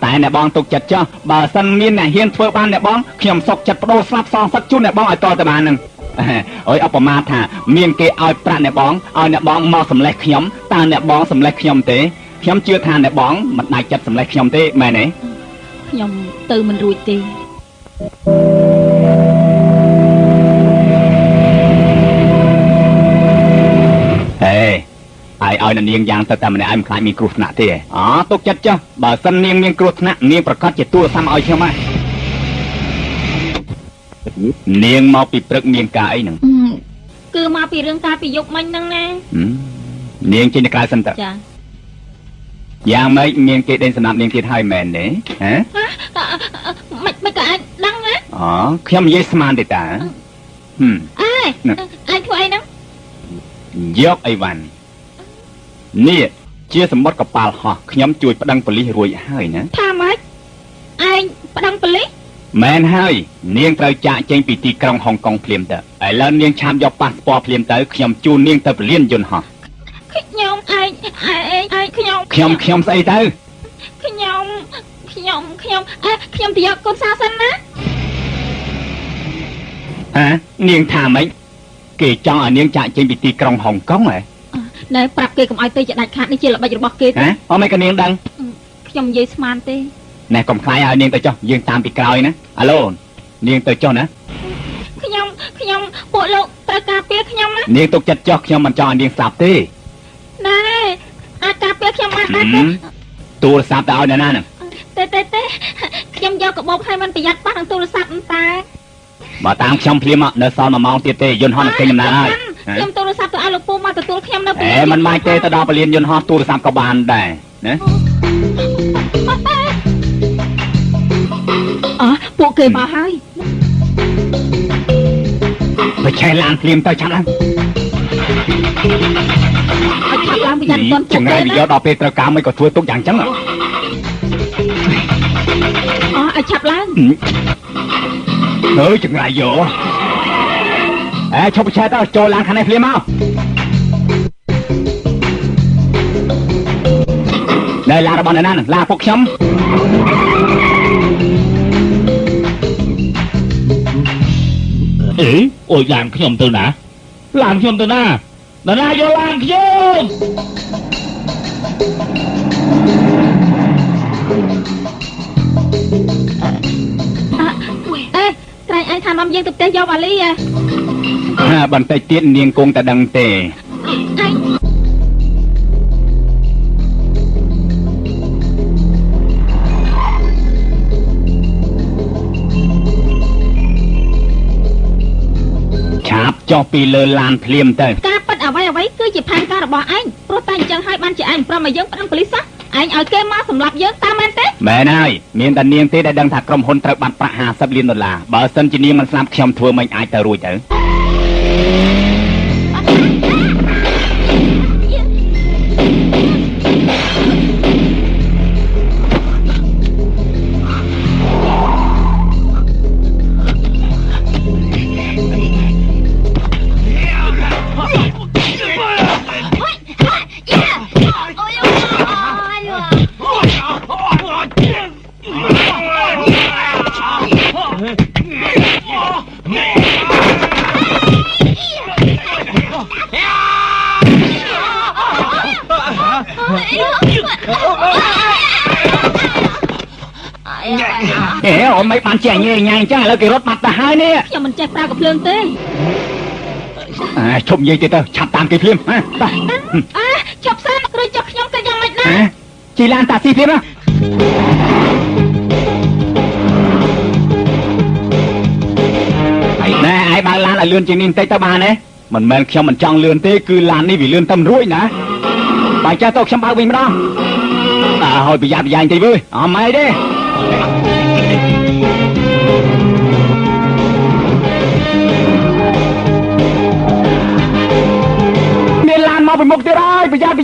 តែអ្នកបងទុកចិត្តចោះបើសិនមានអ្នកហ៊ានធ្វើបានអ្នកបងខ្ញុំសុកចិត្តបដូរស្លាប់សងសឹកជូនអ្នកបងឲ្យតទៅបាននឹងអើយអបមាថាមានគេឲ្យប្រាក់អ្នកបងឲ្យអ្នកបងមកសម្លេះខ្ញុំតើអ្នកបងសម្លេះខ្ញុំទេ ខ្ញុំជឿថាអ្នកបងមិនដាច់ចិត្តសម្លេះខ្ញុំទេមែនទេ ខ្ញុំទៅមិនរួចទេ ហេឲ្យនាងយ៉ាងទៅតែម្នាក់ឯងមិនខ្លាចមានគ្រោះថ្នាក់ទេអូទុកចិត្តចុះបើសិននាងមានគ្រោះថ្នាក់នាងប្រកាសជាទូរស័ព្ទឲ្យខ្ញុំហ៎នាងមកពីព្រឹកមានការអីហ្នឹង គឺមកពីរឿងការពីយប់មិញហ្នឹងណា នាងចេញទៅក្រៅសិនតើ ចា យ៉ាងម៉េចមានគេដេញសម្រាប់នាងទៀតហើយមែនទេហ៎ មិនក៏អាចដឹងណា អូខ្ញុំនិយាយស្មានទេតាអេអាចធ្វើអីហ្នឹង យកអីវ៉ាន់នេះជាសម្បត្តិកប៉ាល់ហោះខ្ញុំជួយប្តឹងប៉ូលីសរួចហើយណា ថាម៉េចឯងប្តឹងប៉ូលីស មែនហើយនាងត្រូវចាក់ចេញពីទីក្រុងហុងកុងភ្លាមទៅឥឡូវនាងឆាប់យកប៉ាសពតភ្លាមទៅខ្ញុំជូននាងទៅពលានយន្តហោះ ខ្ញុំឯងខ្ញុំស្អីទៅ ខ្ញុំទៅយកកូនសៅសិនណា ហ៎នាងថាម៉េចគេចង់ឲ្យនាងចាក់ចេញពីទីក្រុងហុងកុងហ៎ ណែប្រាប់គេកុំឲ្យទៅជាដាច់ខាតនេះជាល្បិចរបស់គេទេ ហ៎អមិនក៏នាងដឹង ខ្ញុំនិយាយស្មានទេ ណែកុំខ្លាចឲ្យនាងទៅចុះយើងតាមពីក្រោយណាអាឡូនាងទៅចុះណា ខ្ញុំពួកលោកត្រូវការពារខ្ញុំណា នាងទុកចិត្តចុះខ្ញុំមិនចង់ឲ្យនាងស្លាប់ទេ ណែអាចការពារខ្ញុំបានដែរទេ ទូរស័ព្ទទៅឲ្យអ្នកណាហ្នឹង ទេខ្ញុំយកកាបូបឲ្យมันប្រយ័ត្នបាត់នឹងទូរស័ព្ទតែ បើតាមខ្ញុំភ្លាមមកនៅសល់1ម៉ោងទៀតទេយន្តហោះនឹងចេញដំណើរហើយ ខ្ញុំទូរស័ព្ទទៅឲ្យលោកពូមកទទួលខ្ញុំនៅ មិនបាច់ទេទៅដល់ពលានយន្តហោះទូរស័ព្ទក៏បានដែរណា ពួកគេមកហើយ បើឆេះឡានភ្លាមទៅឆាប់ឡើង ឲ្យឆាប់ឡើងប្រយ័ត្នគាត់ ចង្រៃវាយកដល់ពេលត្រូវការមិនក៏ធ្វើទុកយ៉ាងចឹង ឲ្យឆាប់ឡើង ចង្រៃយកឈប់ឆេះទៅចូលឡានខាងនេះភ្លាមមកនៅឡានរបស់អ្នកណាឡានពួកខ្ញុំ អូយឡានខ្ញុំទៅណាឡានខ្ញុំទៅណាយកឡានខ្ញុំត្រែងឯងថានាំយើងទៅផ្ទះយកអាលីបន្តិចទៀតនាងគង់តែដឹងទេ ឆាប់ចុះពីលើឡានភ្លាមទៅ ការប៉ັດអ្វីគឺជាផែនការរបស់ឯងព្រោះតែអញ្ចឹងហើយបានជាឯងប្រមឲ្យយើងប្តឹងប៉ូលីសសោះឯងឲ្យគេមកសម្លាប់យើងតាមមែនទេ មែនហើយមានតែនាងទេដែលដឹងថាក្រុមហ៊ុនត្រូវបាត់ប្រាក់50លានដុល្លារបើសិនជានាងមិនស្លាប់ខ្ញុំធ្វើមិនអាចទៅរួចទៅ អូមិនបានជាញ៉ៃអញ្ចឹងឥឡូវគេរត់បាត់ទៅហើយនេះ ខ្ញុំមិនចេះប្រើកាភ្លើងទេ ឈប់និយាយទៀតទៅឆាប់តាមគេភ្លាមបាទ ឈប់សិនឬចុះខ្ញុំក៏យ៉ាងមិនដែរ ជីឡានតាស៊ីភ្លាមណាណែឯងបើឡានឲ្យលឿនជាងនេះបន្តិចទៅបានទេមិនមែនខ្ញុំមិនចង់លឿនទេគឺឡាននេះវាលឿនតែមិនរួចណាបើចាស់ទៅខ្ញុំបើកវិញម្ដងហើយប្រយ័ត្នប្រយែងតិចវើអត់ម៉េចទេ មានឡានមកពីមុខទៀតហើយប្រយ័ត្ន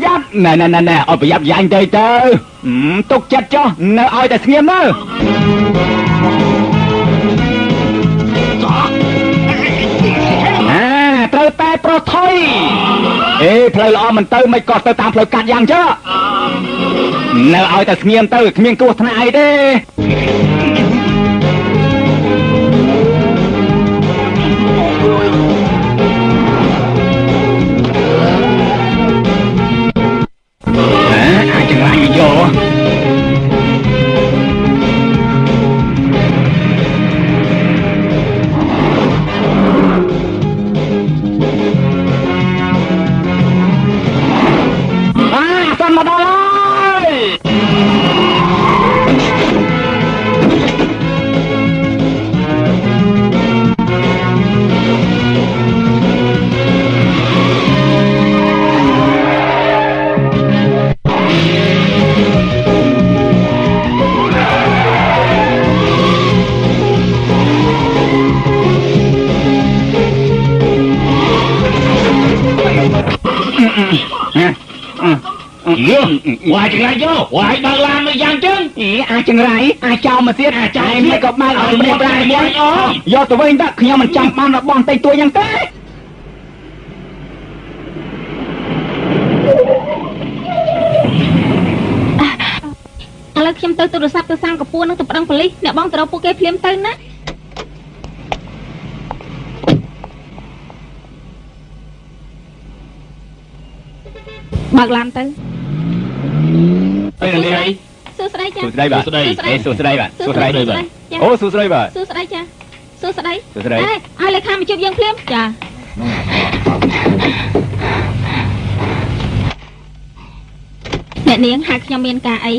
ណែឲ្យប្រយ័ត្នប្រយែងទៅទុកចិត្តចុះនៅឲ្យតែស្ងៀមទៅត្រូវតែប្រថុយផ្លូវល្អមិនទៅមិនក៏ទៅតាមផ្លូវកាត់យ៉ាងចុះនៅឲ្យតែស្ងៀមទៅគ្មានគ្រោះថ្នាក់អីទេ អាចចង្រៃ Hoài chừng lại vô, hoài bao la mới giang chân. Ai chừng lại, ai cho mà xiết, ai mới có bao ở một ra một. Do tụi mình đó, khi mình chăm ban là bọn tay tôi nhang té. Aloខ្ញុំទៅទូរស័ព្ទទៅសាងកពួរនឹងទៅប្តឹងប៉ូលីសអ្នកបងទៅរកពួកគេភ្លាមទៅណាបើកឡានទៅសួស្តីចា Sụt đây bà. Ê, sụt đây bà. Sụt đây bà. Ô, sụt đây bà. សួស្តីចាសួស្តី សួស្តី ឲ្យលេខាមកជួបយើងភ្លាមចាអ្នកនាងហៅខ្ញុំមានការអី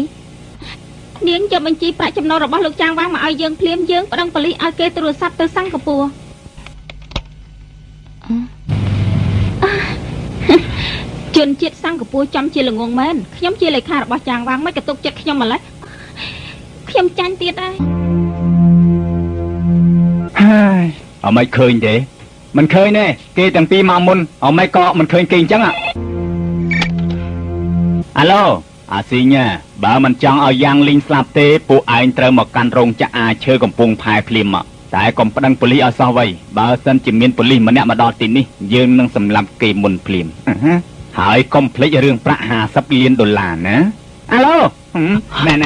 នាងយកបញ្ជីប្រាក់ចំណូលរបស់លោកចាងវាងមកឲ្យយើងភ្លាមយើងប្តឹងប៉ូលីសឲ្យគេទូរស័ព្ទទៅសិង្ហបុរីជនជាតិសិង្ហបុរីចំជាល្ងងមែនខ្ញុំជាលេខារបស់ចាងវាងមិនក៏ទុកចិត្តខ្ញុំម្ល៉េះខ្ញុំចាញ់ទៀតហើយអត់មិនឃើញទេមិនឃើញទេគេទាំងពីរមកមុនអត់មិនក៏មិនឃើញគេអញ្ចឹងអាឡូអាស៊ីញ៉ាបើមិនចង់ឲ្យយ៉ាងលីងស្លាប់ទេពួកឯងត្រូវមកកាន់រោងចក្រអាឈើកំពង់ផែភ្លាមមកតែកុំប្តឹងប៉ូលីសឲ្យសោះវៃបើសិនជាមានប៉ូលីសម្នាក់មកដល់ទីនេះយើងនឹងសម្លាប់គេមុនភ្លាមហើយកុំភ្លេចរឿងប្រាក់$50 លានណាអាឡូណែឥ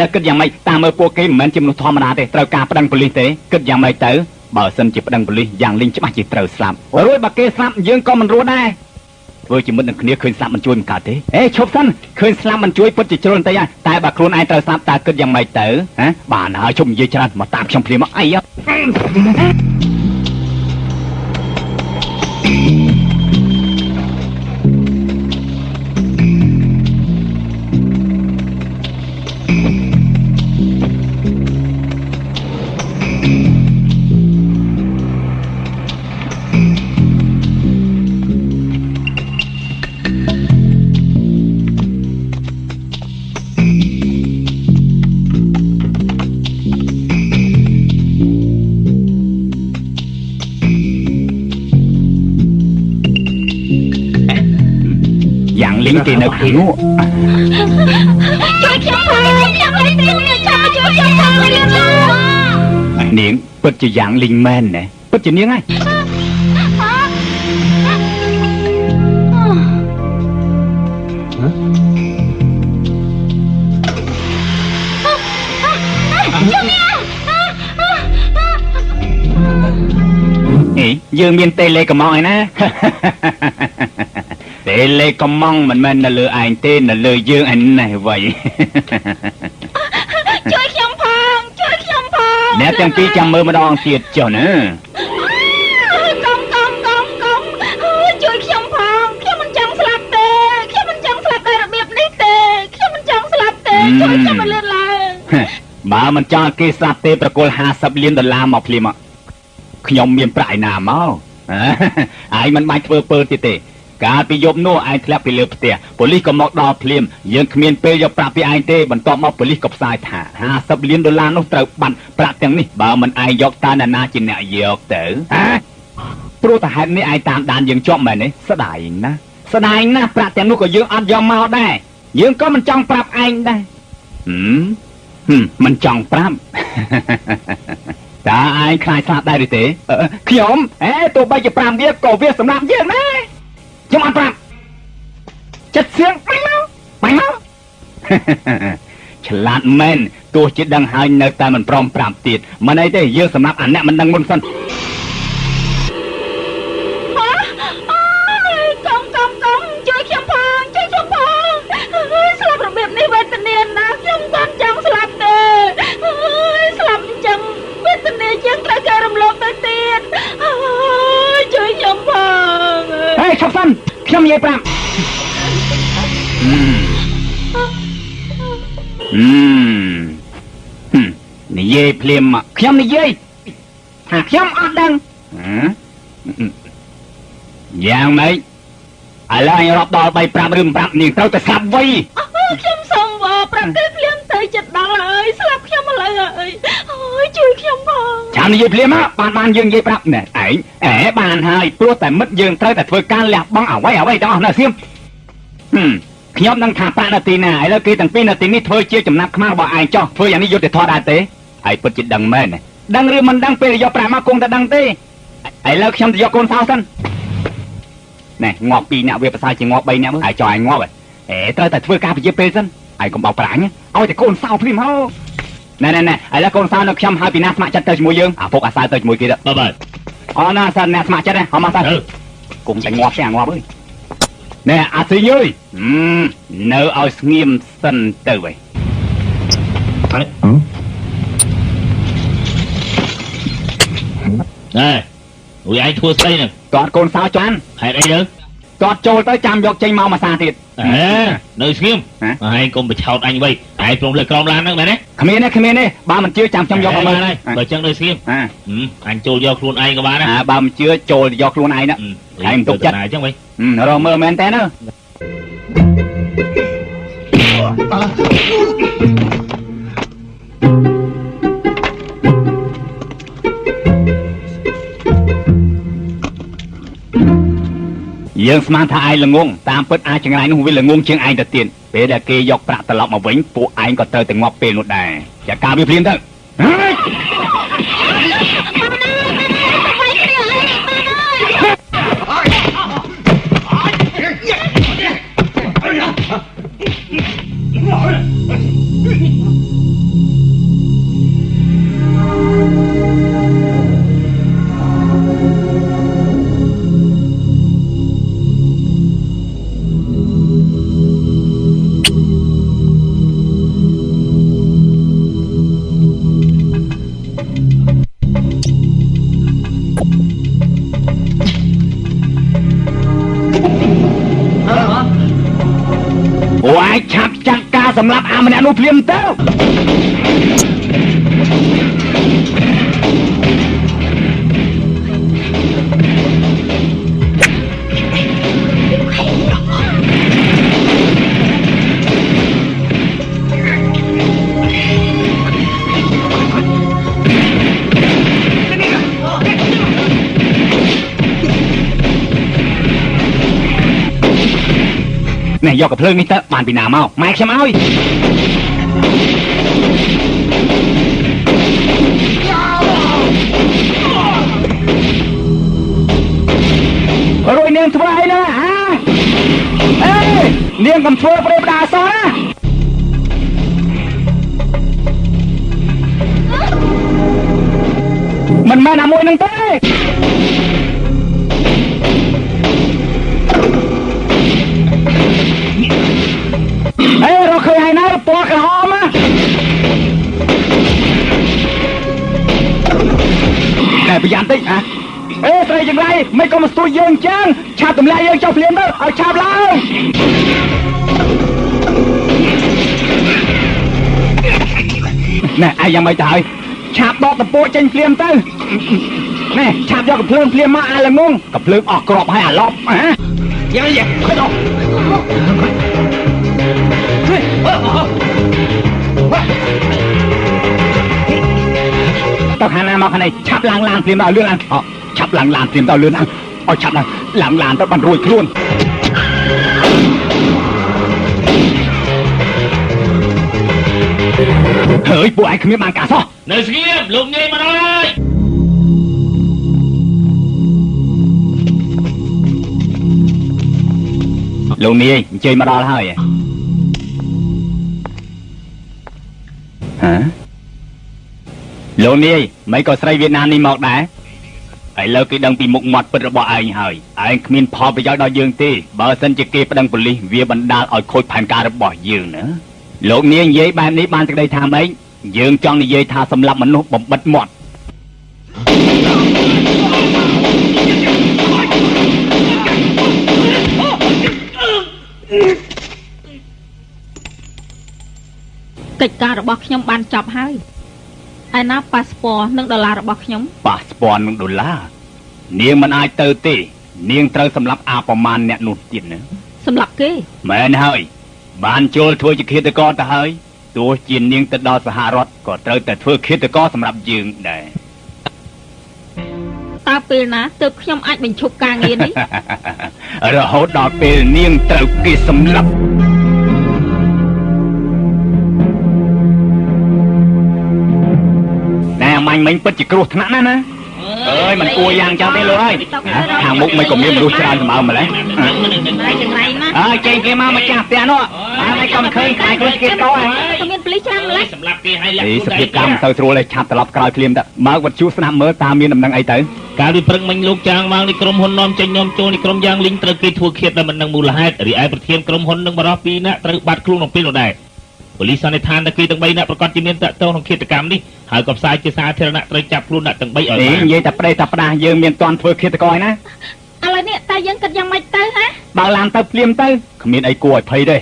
ឡូវគិតយ៉ាងម៉េចតាមមើលពួកគេមិនមែនជាមនុស្សធម្មតាទេត្រូវការប្តឹងប៉ូលីសទេគិតយ៉ាងម៉េចទៅបើសិនជាប្តឹងប៉ូលីសយ៉ាងលីងច្បាស់ជាត្រូវស្លាប់រួចបើគេស្លាប់យើងក៏មិនរស់ដែរធ្វើជាមិត្តនឹងគ្នាឃើញស្លាប់មិនជួយមិនកើតទេឈប់សិនឃើញស្លាប់មិនជួយពិតជាជ្រុលបន្តិចតែបើខ្លួនឯងត្រូវស្លាប់តើគិតយ៉ាងម៉េចទៅបានហើយជុំនិយាយច្រើនមកតាមខ្ញុំភ្លាមមកអីគេនៅក្នុងនោះជួយខ្ញុំផងចាំឲ្យទីនេះចាំជួយខ្ញុំផងនាងពិតជាយ៉ាងលីងមែនណាពិតជានាងហើយយើងមានតេឡេកំងឯណាតេឡេកំងមិនមែននៅលើឯងទេនៅលើយើងឯណេះវ៉ៃជួយខ្ញុំផងអ្នកទាំងពីរចាំមើលម្ដងទៀតចុះណាកុំជួយខ្ញុំផងខ្ញុំមិនចង់ស្លាប់ទេខ្ញុំមិនចង់ស្លាប់ដោយរបៀបនេះទេខ្ញុំមិនចង់ស្លាប់ទេជួយខ្ញុំមកលឿនឡើងបើមិនចង់គេស្លាប់ទេប្រគល់$50 លានមកភ្លាមខ្ញុំមានប្រាក់ឯណាមកឯងមិនបាច់ធ្វើពើទៀតទេកាលពីយប់នោះឯងធ្លាក់ពីលើផ្ទះប៉ូលីសក៏មកដល់ភ្លាមយើងគ្មានពេលយកប្រាក់ពីឯងទេបន្ទាប់មកប៉ូលីសក៏ផ្សាយថា$50 លាននោះត្រូវបាត់ប្រាក់ទាំងនេះបើមិនឯងយកតើណាជាអ្នកយកទៅព្រោះតែហេតុនេះឯងតាមដានយើងជាប់មែនទេស្ដាយណាស់ប្រាក់ទាំងនោះក៏យើងអត់យកមកដែរយើងក៏មិនចង់ប្រាប់ឯងដែរមិនចង់ប្រាប់តើឯងខ្លាចស្លាប់ដែរឬទេខ្ញុំទោះបីជា5វាក៏វាសម្រាប់យើងដែរខ្ញុំអត់ប្រាប់ចិត្តសៀងបាញ់មកឆ្លាតមែនទោះជាដឹងហើយនៅតែមិនព្រមប្រាប់ទៀតមិនអីទេយើងសម្រាប់អាអ្នកមិនដឹងមុនសិនកុំជួយខ្ញុំផងស្លាប់របៀបនេះវេទនាណាស់ខ្ញុំមិនចង់ស្លាប់ទេស្លាប់អញ្ចឹងវេទនាជាងត្រូវការរំលងទៅទៀតជួយខ្ញុំផងឈប់សិនខ្ញុំនិយាយប្រាប់និយាយភ្លាមមកខ្ញុំនិយាយថាខ្ញុំអត់ដឹងយ៉ាងម៉េចឥឡូវអញរាប់ដល់3 5ឬមិនប្រាប់នាងត្រូវតែស្លាប់វិញខ្ញុំសូមវល់ប្រាប់គេភ្លាមទៅចិត្តដល់ហើយស្លាប់ខ្ញុំឥឡូវហើយជួយខ្ញុំផងចាំនិយាយភ្លាមមកបានយើងនិយាយប្រាប់ណែឯងបានហើយព្រោះតែមិត្តយើងត្រូវតែធ្វើការលះបង់អ្វីទាំងអស់នៅសៀម ខ្ញុំនឹងថាប្រាក់នាទីណាឥឡូវគេទាំងពីរនាទីនេះធ្វើជាចំណាប់ខ្មាស់របស់ឯងចោះធ្វើយ៉ាងនេះយុត្តិធម៌ដែរទេឯងពិតជាដឹងមែនដឹងឬមិនដឹងពេលយកប្រាក់មកគង់តែដឹងទេឥឡូវខ្ញុំទៅយកកូនសោសិនណែងាប់2នាក់វាប្រសើរជាងាប់3នាក់មើលឯងចោះឯងងាប់ត្រូវតែធ្វើការពជាពេលសិនឯងកុំបោកប្រាក់ឲ្យតែកូនសោភ្លាមហូណែឥឡូវកូនសោនៅខ្ញុំឲ្យពីណាស្ម័គ្រចិត្តទៅជាមួយយើងអាពុកអាសៅទៅជាមួយគេទៅបាទអូណាសិនអ្នកស្ម័គ្រចិត្តហ៎មកសិនគុំតែងាប់ទេងាប់អើយណែអាស៊ីអើយនៅឲ្យស្ងៀមសិនទៅវិញណែអូយឯងធ្វើស្អីហ្នឹងគាត់កូនសោចាន់ហេតុអីទៅគាត់ចូលទៅចាំយកចេញមកមួយសាទៀតនៅស្ងៀមឯងកុំបិឆោតអញវិញឯងព្រមលើក្រោមឡានហ្នឹងមែនទេគ្មានទេបើមិនជឿចាំខ្ញុំយកមកមើលហើយបើចឹងនៅស្ងៀមអញចូលយកខ្លួនឯងក៏បានដែរបើមិនជឿចូលយកខ្លួនឯងណាឯងទុកចិត្តអញ្ចឹងវិញរកមើលមែនទេណាយើងស្មានថាឯងល្ងងតាមពិតអាចចង្រៃនោះវាល្ងងជាងឯងទៅទៀតពេលដែលគេយកប្រាក់ត្រឡប់មកវិញពួកឯងក៏ត្រូវតែងាប់ពេលនោះដែរចាការវាភ្លាមទៅអូឯងឆាប់ចាត់ការសម្រាប់អាម្នាក់នោះភ្លាមទៅណែយកកភ្លើងនេះទៅបានពីណាមកម៉ែខ្ញុំឲ្យរួយនាងធ្វើអីណានាងកំធ្វើប្រេបដាអសណាមិនមែនអាមួយនឹងទេរកឃើញហើយណាពណ៌ក្រហមតែប្រយ័ត្នតិចស្រីចង្រៃមិនក៏មកស្ទួយយើងអញ្ចឹងឆាប់ទម្លាក់យើងចុះភ្លាមទៅឲ្យឆាប់ឡើងណែអាយយ៉ាងម៉េចទៅហើយឆាប់ដកតពួចចេញភ្លាមទៅណែឆាប់យកកំភ្លើងភ្លាមមកអាល្ងងកំភ្លើងអស់ក្របហើយអាឡប់យ៉ាងនេះខិតអស់តើខាងណាមកខាងនេះឆាប់ឡើងឡានព្រាមដល់លឿនឡើងឆាប់ឡើងឡានព្រាមដល់លឿនឡើងឲ្យឆាប់ឡើងឡានទៅបានរួចខ្លួនហើយពួកឯងគ្មានបានការសោះនៅស្ងៀមលោកនាយមកដល់ហើយលោកនាយអញ្ជើញមកដល់ហើយលោកនាយមិនក៏ស្រីវៀតណាមនេះមកដែរឥឡូវគេដឹងពីមុខមាត់ពិតរបស់ឯងហើយឯងគ្មានផលប្រយោជន៍ដល់យើងទេបើសិនជាគេប្តឹងប៉ូលីសវាបណ្ដាលឲ្យខូចផែនការរបស់យើងណាលោកនាយនិយាយបែបនេះបានសេចក្តីថាម៉េចយើងចង់និយាយថាសម្លាប់មនុស្សបំបិតមាត់កិច្ចការរបស់ខ្ញុំបានចប់ហើយឯណាប៉ាសពតនិងដុល្លាររបស់ខ្ញុំប៉ាសពតនិងដុល្លារនាងមិនអាចទៅទេនាងត្រូវសម្លាប់អាប្រមាណអ្នកនោះទៀតណាសម្លាប់គេមែនហើយបានចូលធ្វើជាឃាតករទៅហើយទោះជានាងទៅដល់សហរដ្ឋក៏ត្រូវតែធ្វើឃាតករសម្រាប់យើងដែរតើពេលណាទើបខ្ញុំអាចបញ្ឈប់ការងារនេះរហូតដល់ពេលនាងត្រូវគេសម្លាប់ បាញ់មិញពិតជាគ្រោះថ្នាក់ណាស់ណាអើយមិនគួរយ៉ាងចឹងទេលោកអើយខាងមុខមិនក៏មានមនុស្សច្រើនសម្បើម្លេះចេញគេមកម្ចាស់ផ្ទះនោះហើយកុំឃើញខ្លាចខ្លួនគេតោះក៏មានប៉ូលីសច្រើនម្លេះសម្រាប់គេឲ្យលាក់ខ្លួនឯងសភាពកម្មទៅស្រួលឯឆាប់ត្រឡប់ក្រោយភ្លាមទៅមកវត្តជួស្នាប់មើលតើមានដំណឹងអីទៅកាលពីព្រឹកមិញលោកចាងមកនេះក្រុមហ៊ុននាំចេញនាំចូលនេះក្រុមយ៉ាងលីងត្រូវគេធ្វើឃាតដោយមិនដឹងមូលហេតុរីឯប្រធានក្រុមហ៊ុននិងបរិសុទ្ធ2នាក់ត្រូវបាត់ខ្លួនក្នុងពេលនោះដែរប៉ូលីសសន្និដ្ឋានថាគេទាំង3នាក់ប្រកាសជាមានតាក់ទងក្នុងឃាតកម្មនេះហើយក៏ផ្សាយជាសាធារណៈត្រូវចាប់ខ្លួនអ្នកទាំង3ឲ្យបាននិយាយតែប្រេតតែផ្ដាស់យើងមានតន់ធ្វើឃាតករឯណាឥឡូវនេះតើយើងគិតយ៉ាងម៉េចទៅហ៎បើឡានទៅភ្លាមទៅគ្មានអីគួរឲ្យភ័យទេ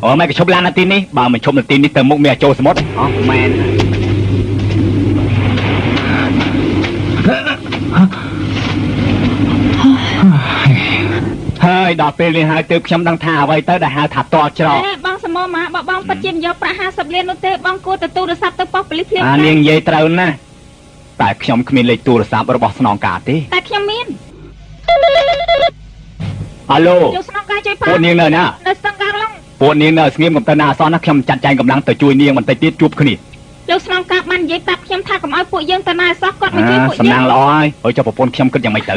អូម៉ែក៏ឈប់ឡាននាទីនេះបើមិនឈប់នាទីនេះទៅមុខមានចូលសមុទ្រអូមែនហើយដល់ពេលនេះហើយទើបខ្ញុំដឹងថាអ្វីទៅដែលហៅថាតល់ច្រកបងសមមកបើបងពិតជាយកប្រាក់50លាននោះទេបងគួរទៅទូរស័ព្ទទៅប៉ុស្តិ៍ប៉ូលីសភ្លាមនាងនិយាយត្រូវណាស់តែខ្ញុំគ្មានលេខទូរស័ព្ទរបស់ស្នងការទេតែខ្ញុំមានអាឡូលោកស្នងការជួយពួកនាងនៅណានៅស្ទឹងការឡុងពួកនាងនៅស្ងៀមកុំទៅណាអសោះណាខ្ញុំចាត់ចែងកម្លាំងទៅជួយនាងបន្តិចទៀតជួបគ្នាលោកស្នងការបាននិយាយប្រាប់ខ្ញុំថាកុំឲ្យពួកយើងទៅណាអសោះគាត់មកជួយពួកយើងសំណាងល្អហើយចុះប្រពន្ធខ្ញុំគិតយ៉ាងម៉េចទៅ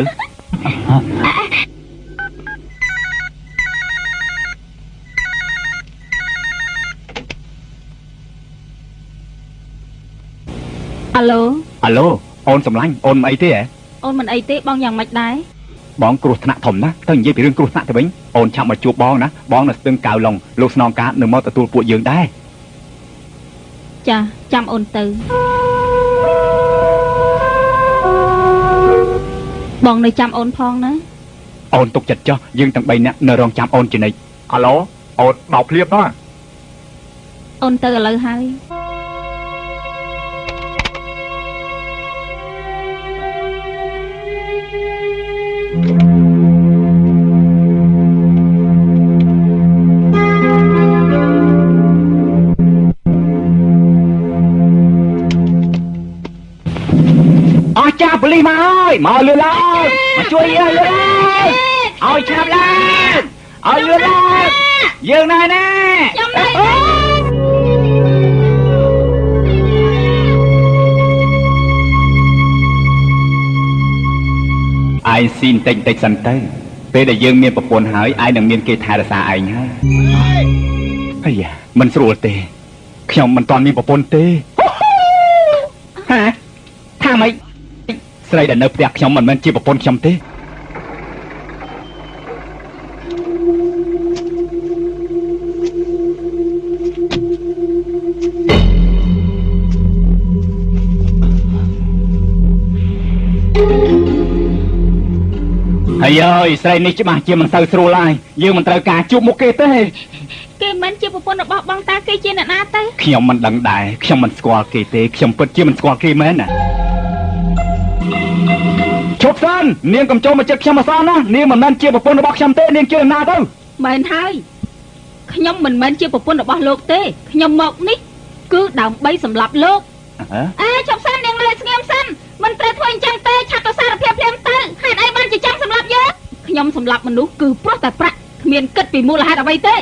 អាឡូអូនសម្លាញ់អូនមិនអីទេហ៎អូនមិនអីទេបងយ៉ាងម៉េចដែរបងគ្រោះថ្នាក់ធំណាស់ទៅនិយាយពីរឿងគ្រោះថ្នាក់ទៅវិញអូនឆាប់មកជួបបងណាបងនៅស្ទឹងកៅឡុងលោកស្នងការនៅមកទទួលពួកយើងដែរចាចាំអូនទៅបងនៅចាំអូនផងណាអូនទុកចិត្តចុះយើងទាំង3នាក់នៅរងចាំអូនជានិច្ចអាឡូអូនបោកភ្លាមណាអូនទៅឥឡូវហើយចាប៉ូលីសមកហើយមកលឿនឡើងមកជួយយើងលឿនឡើងឲ្យឆាប់ឡើងឲ្យលឿនឡើងយើងណែណាខ្ញុំណែឯងស៊ីនតិចសិនទៅពេលដែលយើងមានប្រពន្ធហើយឯងនឹងមានគេថែរក្សាឯងហើយអាយ៉ាមិនស្រួលទេខ្ញុំមិនទាន់មានប្រពន្ធទេហាថាម៉េចស្រីដែលនៅផ្ទះខ្ញុំមិនមែនជាប្រពន្ធខ្ញុំទេហើយអើយស្រីនេះច្បាស់ជាមិនសូវស្រួលហើយយើងមិនត្រូវការជួបមុខគេទេគេមិនជាប្រពន្ធរបស់បងតាគេជាអ្នកណាទៅខ្ញុំមិនដឹងដែរខ្ញុំមិនស្គាល់គេទេខ្ញុំពិតជាមិនស្គាល់គេមែនណាឈប់សិននាងកំចូលមកចិត្តខ្ញុំអសោះណានាងមិនមែនជាប្រពន្ធរបស់ខ្ញុំទេនាងជាអ្នកណាទៅមែនហើយខ្ញុំមិនមែនជាប្រពន្ធរបស់លោកទេខ្ញុំមកនេះគឺដើម្បីសម្លាប់លោកឈប់សិននាងនៅស្ងៀមសិនមិនត្រូវធ្វើអញ្ចឹងទេឆាប់ទៅសារភាពភ្លាមទៅហេតុអីបានជាចង់សម្លាប់យើងខ្ញុំសម្លាប់មនុស្សគឺព្រោះតែប្រាក់គ្មានគិតពីមូលហេតុអ្វីទេ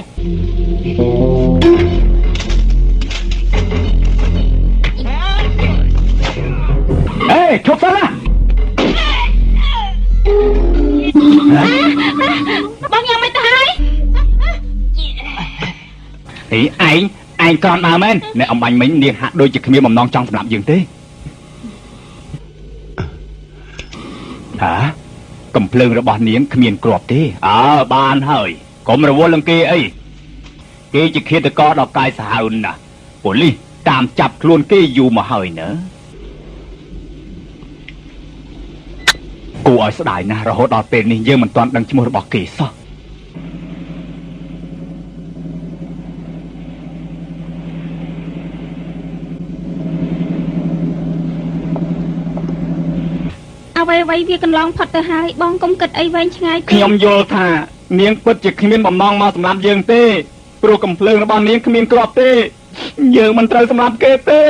ឈប់សិនណាបងយ៉ាងម៉េចទៅហើយឯងក្រំដើមមែនអ្នកអំបញ្ញមិញនាងហាក់ដូចជាគ្មានបំណងចង់សម្លាប់យើងទេកំភ្លើងរបស់នាងគ្មានគ្រាប់ទេបានហើយកុំរវល់នឹងគេអីគេជាឃាតករដល់កាយសាហាវណាស់ប៉ូលីសតាមចាប់ខ្លួនគេយូរមកហើយណាគួរឲ្យស្ដាយណាស់រហូតដល់ពេលនេះយើងមិនទាន់ដឹងឈ្មោះរបស់គេសោះអ្វីវាកន្លងផុតទៅហើយបងកុំគិតអីវែងឆ្ងាយខ្ញុំយល់ថានាងពិតជាគ្មានបំណងមកសម្លាប់យើងទេព្រោះកំភ្លើងរបស់នាងគ្មានគ្រាប់ទេ យើងមិនត្រូវសម្លាប់គេទេ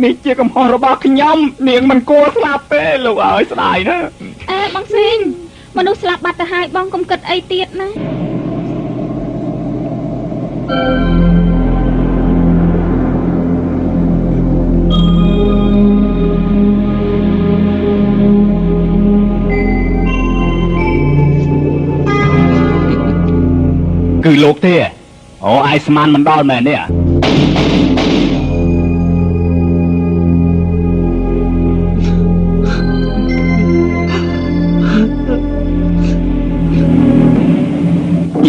នេះជាកំហុសរបស់ខ្ញុំនាងមិនគួរស្លាប់ទេលោកអើយស្ដាយណាអេបងស៊ីងមនុស្សស្លាប់បាត់ទៅហើយបងកុំគិតអីទៀតណាគឺលោកទេអូអាយស្មានមិនដល់មែនទេយ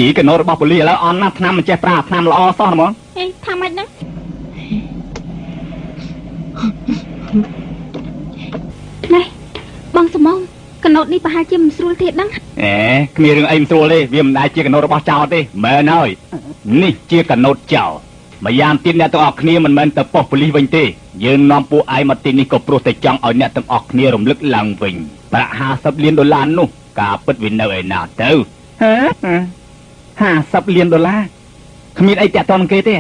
ីកណោរបស់ប៉ូលីសឥឡូវអន់ណាស់ឆ្នាំមិនចេះប្រើឆ្នាំល្អសោះហ្មងហេថាម៉េចហ្នឹងណែបងសមងកណោតនេះប្រហែលជាមិនស្រួលទេដឹងអេគ្មានរឿងអីមិនស្រួលទេវាមិនដែលជាកណោតរបស់ចោលទេមែនហើយនេះជាកណោតចោលម្យ៉ាងទៀតអ្នកទាំងអស់គ្នាមិនមែនទៅប៉ុស្តិ៍ប៉ូលីសវិញទេយើងនាំពួកឯងមកទីនេះក៏ព្រោះតែចង់ឲ្យអ្នកទាំងអស់គ្នារំលឹកឡើងវិញប្រាក់$50 លាននោះការពិតវានៅឯណាទៅ$50 លានគ្មានអីតាក់ទងនឹងគេទេ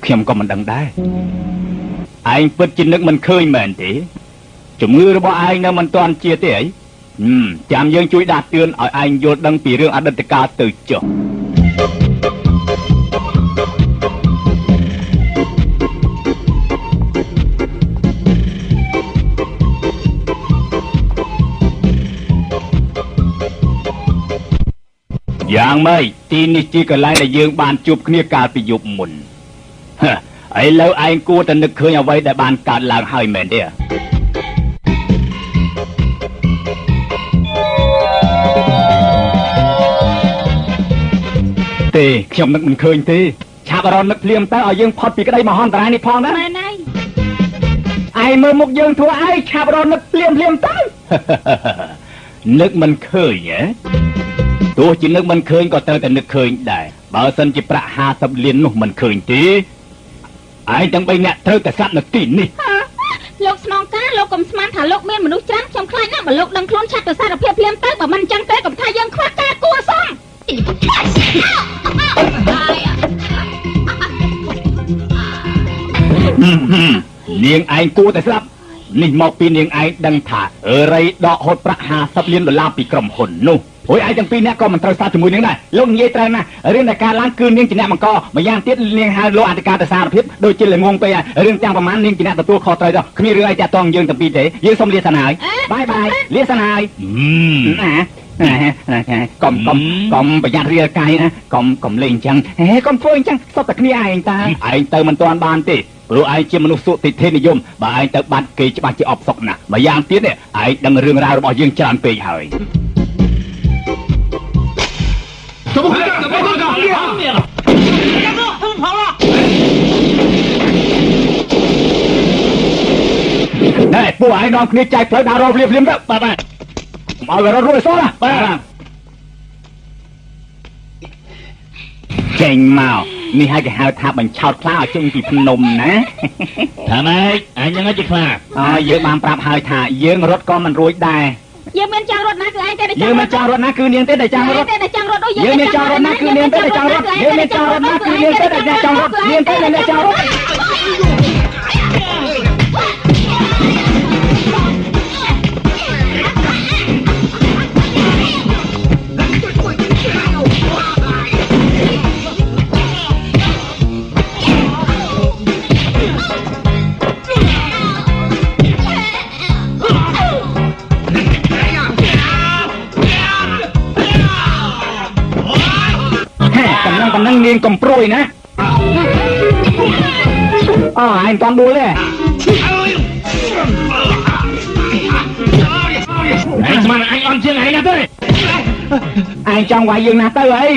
ខ្ញុំក៏មិនដឹងដែរឯងពិតជានឹកមិនឃើញមែនទេជំងឺរបស់ឯងនៅមិនទាន់ជាទេអីចាំយើងជួយដាស់តឿនឲ្យឯងយល់ដឹងពីរឿងអតីតកាលទៅចុះយ៉ាងម៉េចទីនេះជាកន្លែងដែលយើងបានជួបគ្នាកាលពីយប់មុនឥឡូវឯងគួរតែនឹកឃើញអ្វីដែលបានកើតឡើងហើយមែនទេខ្ញុំនឹកមិនឃើញទេឆាប់រត់នឹកភ្លាមទៅឲ្យយើងផុតពីក្តីមហន្តរាយនេះផងណាមែនហើយឯងមើលមុខយើងធ្វើអីឆាប់រត់នឹកភ្លាមទៅនឹកមិនឃើញហ៎ទោះជានឹកមិនឃើញក៏ត្រូវតែនឹកឃើញដែរបើសិនជាប្រាក់$50 លាននោះមិនឃើញទេឯងទាំង3នាក់ត្រូវតែស្លាប់នៅទីនេះលោកស្នងការលោកកុំស្មានថាលោកមានមនុស្សច្រើនខ្ញុំខ្លាចណាស់បើលោកដឹងខ្លួនឆាប់ទៅសារភាពភ្លាមទៅបើមិនអញ្ចឹងទេកុំថាយើងខ្វះការគួរសមនាងឯងគួរតែស្លាប់នេះមកពីនាងឯងដឹងថារៃដកហូតប្រាក់$50 លានពីក្រុមហ៊ុននោះព្រោះឯងទាំងពីរនាក់ក៏មិនត្រូវសារជាមួយនាងដែរលោកនិយាយត្រូវណាស់រឿងដែលកើតឡើងគឺនាងជាអ្នកបង្កម្យ៉ាងទៀតនាងហៅលោកអធិការទៅសារភាពដូចជាល្ងងពេករឿងទាំងប្រមាណនាងជាអ្នកទទួលខុសត្រូវទៅគ្មានរឿងអីតាក់ទងយើងទាំងពីរទេយើងសូមលាសិនហើយបាយលាសិនហើយកុំប្រយ័ត្នរាលកាយណាកុំលេងអញ្ចឹងកុំធ្វើអញ្ចឹងសុទ្ធតែគ្នាឯងតាឯងទៅមិនទាន់បានទេព្រោះឯងជាមនុស្សសុតិធិនិយមបើឯងទៅបាត់គេច្បាស់ជាអបសុកណាស់ម្យ៉ាងទៀតឯងដឹងរឿងរ៉ាវរបស់យើងច្រើនពេកហើយ怎么回事？怎么回事？灭了！大哥，他们跑了！哎，ពួកឯងនាំគ្នាចែកផ្លូវដើររកភ្លាមទៅបាទមករត់រួចសោះណាបាទចេញមកនេះហើយគេហៅថាបញ្ឆោតខ្លាឲ្យចេញពីភ្នំណាថាម៉េចអញយ៉ាងជាខ្លាយើងបានប្រាប់ហើយថាយើងរត់ក៏មិនរួចដែរយើងមានចង់រត់ណាគឺឯងទេយើងមានចង់រត់ណាគឺនាងទេដែលចង់រត់យើងមានចង់រត់ណាគឺនាងទេដែលចង់រត់យើងមានចង់រត់ណាគឺនាងទេដែលចង់រត់នាងទេដែលចង់រត់កំណឹងនាងកំព្រួយណាឯងតន់ដួលទេឯងស្មានអញអន់ជាងឯងណាទេឯងចង់វាយយើងណាទៅអី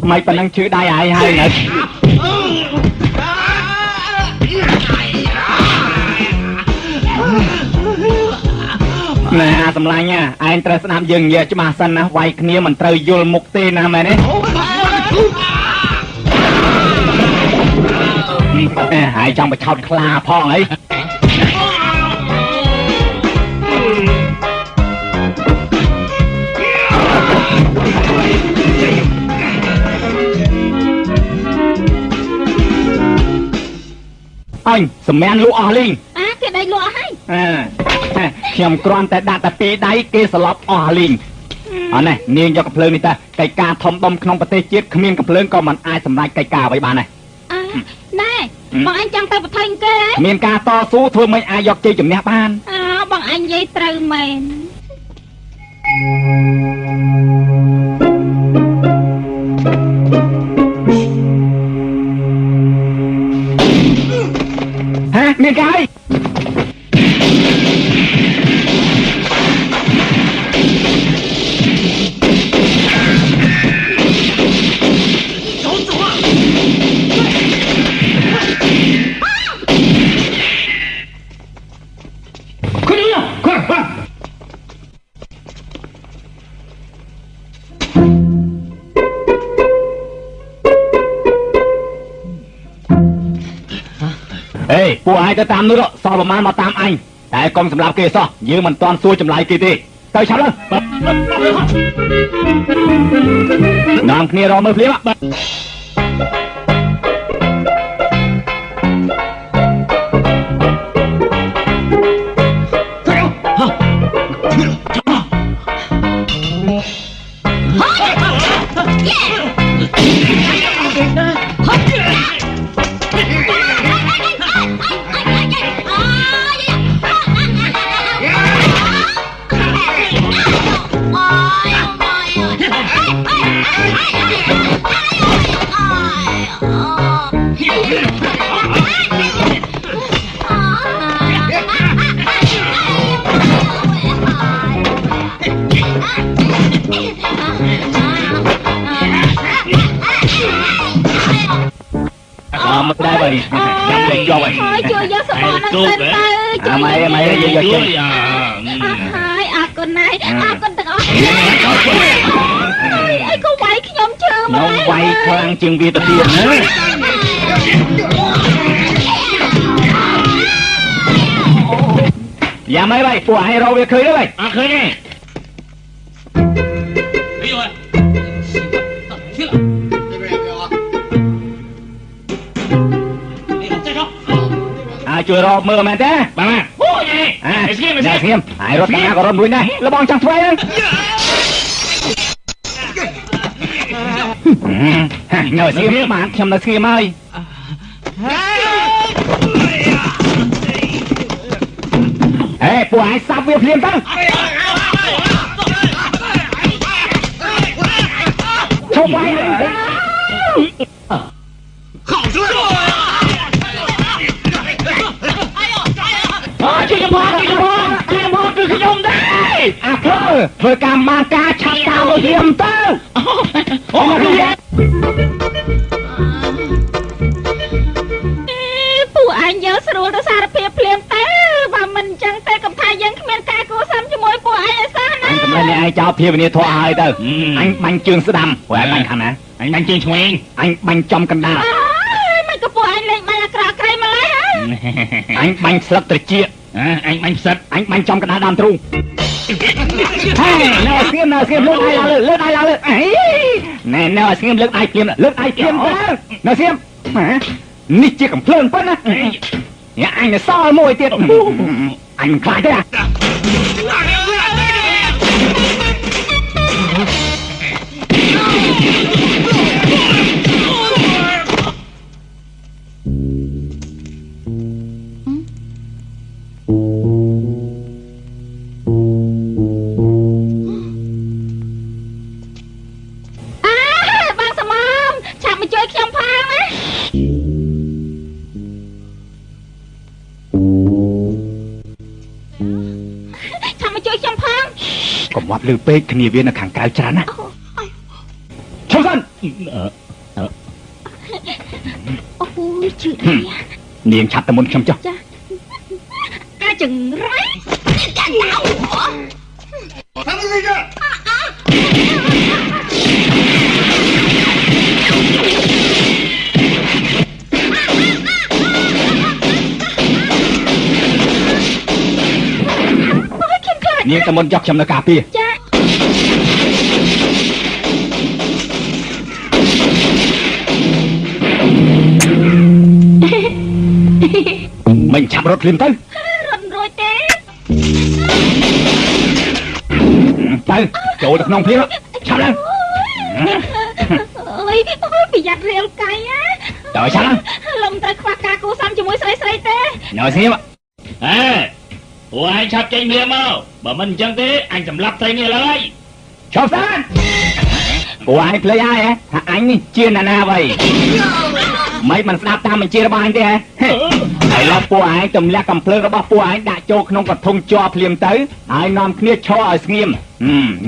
មិនប៉ុណ្ណឹងឈឺដៃឯងហើយណាណែអាសម្លាញ់ឯងត្រូវស្ដាប់យើងនិយាយច្បាស់សិនណាវាយគ្នាមិនត្រូវយល់មុខទេណាមែនទេហើយចង់បញ្ឆោតខ្លាផងអី អញសម្មានលក់អស់លីង គេដេកលក់ឲ្យ ខ្ញុំគ្រាន់តែដាក់តែពីរដៃគេស្លាប់អស់លីងអត់ណែនាងយកកំភ្លើងនេះទៅកិច្ចការធំដុំក្នុងប្រទេសជាតិគ្មានកំភ្លើងក៏មិនអាចសម្រេចកិច្ចការអ្វីបានដែរណែបងអញចង់ទៅប្រថុយគេមានការតស៊ូធ្វើមិនអាចយកជ័យជំនះបានបងអញនិយាយត្រូវមែនមានកាយពួកឯងទៅតាមនោះសល់ប្រមាណមកតាមអញតែកុំសម្រាប់គេសោះយើងមិនទាន់សួរចម្លើយគេទេទៅឆាប់ឡើងនាំគ្នារកមើលភ្លាមមកដែរបើចាំលេងយកហើយជួយយកសពហ្នឹងទៅម៉ែយកជួយហើយអរគុណណាស់អរគុណទាំងអស់អីក៏វាយខ្ញុំជឿមកខ្ញុំវាយខ្លាំងជាងវាទៅទៀតណាយ៉ាម៉ែបាយពួកឯងរកវាឃើញទេបាយអត់ឃើញទេជួយរកមើលមែនទេបាទអូយស្ងៀមហើយរត់តាក៏រត់មួយដែរលបងចង់ធ្វើហ្នឹងនៅស្ងៀមបានខ្ញុំនៅស្ងៀមហើយពួកឯងសាប់វាភ្លាមទៅឈប់វាយជួយខ្ញុំផងគឺខ្ញុំដែរអាព្រោះធ្វើកម្មបានការឆាប់តាមលៀមទៅអូពួកអញយកស្រួលទៅសារភាពភ្លាមទៅបើមិនអញ្ចឹងទេកំថាយើងគ្មានការគួរសមជាមួយពួកឯងឲ្យសោះណាអញសម្រាប់ឯងចោលភាវនាធម៌ឲ្យទៅអញបាញ់ជើងស្ដាំព្រោះឯងបាញ់ខាងណាអញបាញ់ជើងឆ្វេងអញបាញ់ចំកណ្ដាលមិនក៏ពួកឯងលេងបាញ់អាក្រក់ក្រៃម្ល៉េះអញបាញ់ស្លឹកត្រចៀកអញបាញ់ផ្សិតអញបាញ់ចំកណ្ដាលដើមទ្រូងហើយនៅស្ងៀមលើកដៃឡើងលើអីណែនៅស្ងៀមលើកដៃភ្លាមទៅនៅស្ងៀមនេះជាកំភ្លើងប៉ុណ្ណាយ៉ាអញសល់មួយទៀតអញមិនខ្លាចទេបងសមមឆាប់មកជួយខ្ញុំផងណាចាំមកជួយខ្ញុំផងកុំវត្តលឺពេកគ្នាវានៅខាងក្រៅច្រើនណាឈប់សិនអូយជឿនាងឆាប់ទៅមុនខ្ញុំចុះចាការចង្រៃចាញ់ហៅ他们那个នាងទៅមុនយកខ្ញុំនៅការពារចា ចាប់រត់ភ្លាមទៅ រត់រួចទេ ទៅចូលទៅក្នុងភ្លាមឆាប់ឡើង អើយប្រយ័ត្នរាលកាយណា ទៅឆាប់ឡើង លំត្រូវខ្វះការគូសំជាមួយស្រីទេ នៅស្ងៀម ហេពួកឯងឆាប់ចេញវាមកបើមិនអញ្ចឹងទេអញសម្លាប់ត្រីនេះឡើយ ឈប់សិនពួកឯងភ្លេចហើយថាអញនេះជាណានាវៃមិនមិនស្ដាប់តាមបញ្ជារបស់អញទេហ៎ឥឡូវពួកឯងទម្លាក់កំភ្លើងរបស់ពួកឯងដាក់ចូលក្នុងកធុងជ័រភ្លាមទៅហើយនាំគ្នាឈរឲ្យស្ងៀម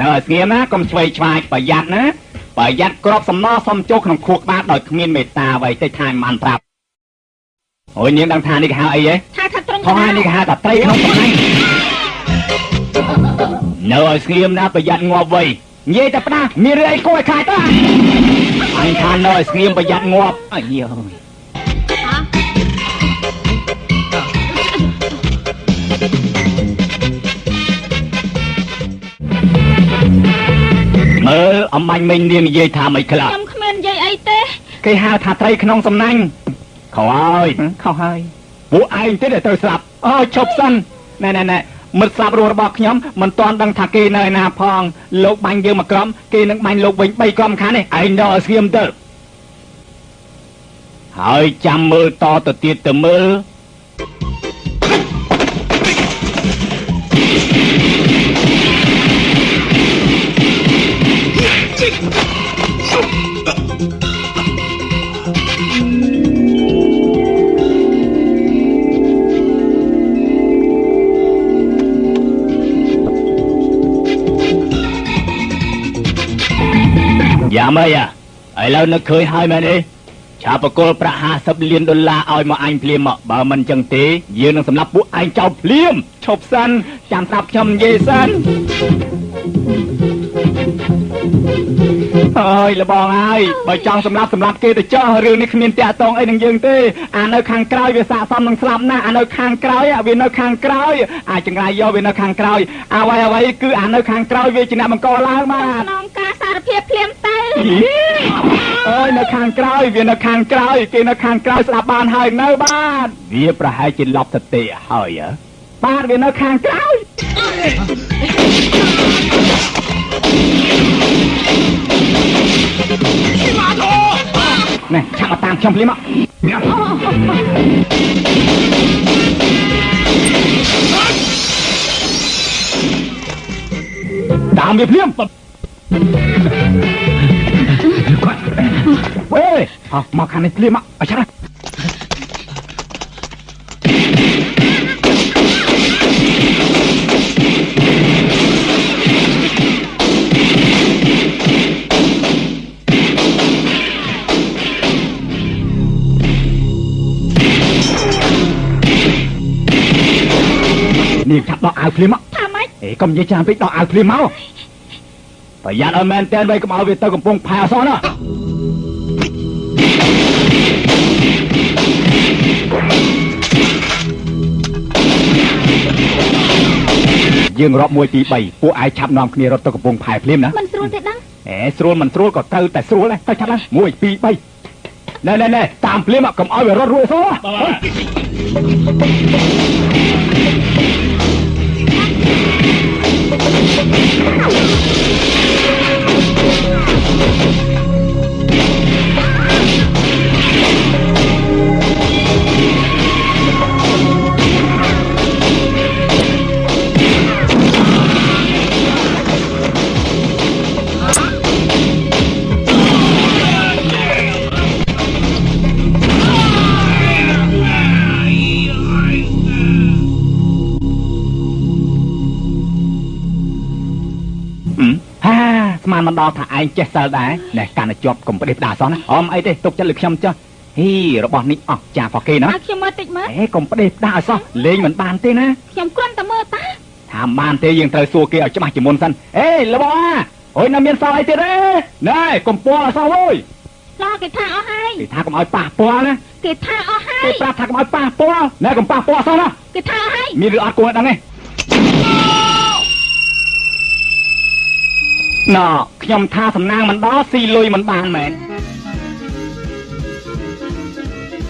នៅឲ្យស្ងៀមណាកុំឆ្វេងឆ្វាយប្រយ័ត្នណាប្រយ័ត្នក្របសំណសុំចូលក្នុងខួរក្បាលដោយគ្មានមេត្តាអ្វីទេថាមិនប្រាប់អូយនាងដឹងថានេះគេហៅអីហ៎ ថាត្រង់ ផងហើយនេះគេហៅថាត្រីក្នុងសំណាញ់នៅឲ្យស្ងៀមណាប្រយ័ត្នងាប់វៃនិយាយតែផ្ដាស់មានរឿងអីគួរឲ្យខ្លាចទៅអញថានៅឲ្យស្ងៀមប្រយ័ត្នងាប់អើយមើលអំបញ្ញមិញនាងនិយាយថាមិនខ្លះ ខ្ញុំគ្មាននិយាយអីទេ គេហៅថាត្រីក្នុងសំណាញ់ខុសហើយពួកឯងទេដែលត្រូវស្លាប់អូឈប់សិនណែមិត្តស្លាប់រស់របស់ខ្ញុំមិនទាន់ដឹងថាគេនៅឯណាផងលោកបាញ់យើងមកក្រុមគេនឹងបាញ់លោកវិញ3ក្រុមខាងនេះឯងនៅឲ្យស្ងៀមទៅហើយចាំមើលតទៅទៀតទៅមើលយ៉ាម៉េចឥឡូវនឹកឃើញហើយមែនទេឆាបកុលប្រាក់$50 លានឲ្យមកអញភ្លាមមកបើមិនចឹងទេយើងនឹងសម្លាប់ពួកឯងចោលភ្លាមឈប់សិនចាំស្ដាប់ខ្ញុំនិយាយសិនអើយលបងហើយបើចង់សម្លាប់គេទៅចោះរឿងនេះគ្មានតាក់ទងអីនឹងយើងទេអានៅខាងក្រោយវាស័ក្តិសមនឹងស្លាប់ណាអានៅខាងក្រោយវានៅខាងក្រោយអាចង្រាយយកវានៅខាងក្រោយអ្វីគឺអានៅខាងក្រោយវាជាអ្នកបង្កឡើងបាទក្នុងការសារភាពភ្លាមទៅអើយនៅខាងក្រោយវានៅខាងក្រោយគេនៅខាងក្រោយស្ដាប់បានហើយនៅបាទវាប្រហែលជាលប់សតិហើយបាទវានៅខាងក្រោយណែឆាប់មកតាមខ្ញុំភ្លាមមកតាមវាភ្លាមវេមកខាងនេះភ្លាមមកឲ្យឆាប់នាងឆាប់ដកអាវភ្លាមមកថាម៉េចកុំនិយាយច្រើនពេកដកអាវភ្លាមមកប្រយ័ត្នឲ្យមែនតែនវៃកុំឲ្យវាទៅកំពង់ផែអសោះណាយើងរាប់1 2 3ពួកឯងឆាប់នាំគ្នារត់ទៅកំពង់ផែភ្លាមណាមិនស្រួលទេដឹងស្រួលមិនស្រួលក៏ទៅតែស្រួលដែរទៅឆាប់ឡើង1 2 3ណែតាមភ្លាមកុំឲ្យវារត់រួចសោះស្មានមិនដល់ថាឯងចេះសិលដែរណែកាន់តែជាប់កុំផ្ដេសផ្ដាសោះណាអមអីទេទុកចិត្តលើខ្ញុំចុះហ៊ីរបស់នេះអស់ចាផកគេណាខ្ញុំមើលតិចមើលកុំផ្ដេសផ្ដាសឲ្យសោះលេងមិនបានទេណាខ្ញុំគ្រាន់តែមើលតាថាបានទេយើងត្រូវសួរគេឲ្យច្បាស់ជាមុនសិនលបងអូយនៅមានសល់អីទៀតទេណែកុំពណ៌អសោះអើយឡោះគេថាអស់ហើយគេថាកុំឲ្យប៉ះពាល់ណាគេថាអស់ហើយគេប្រាប់ថាកុំឲ្យប៉ះពាល់ណែកុំប៉ះពាល់អសោះណាគេថាអស់ហើយមានឬអត់គួរដឹងទេណ៎ខ្ញុំថាសំណាងមិនដល់ស៊ីលុយមិនបានមែន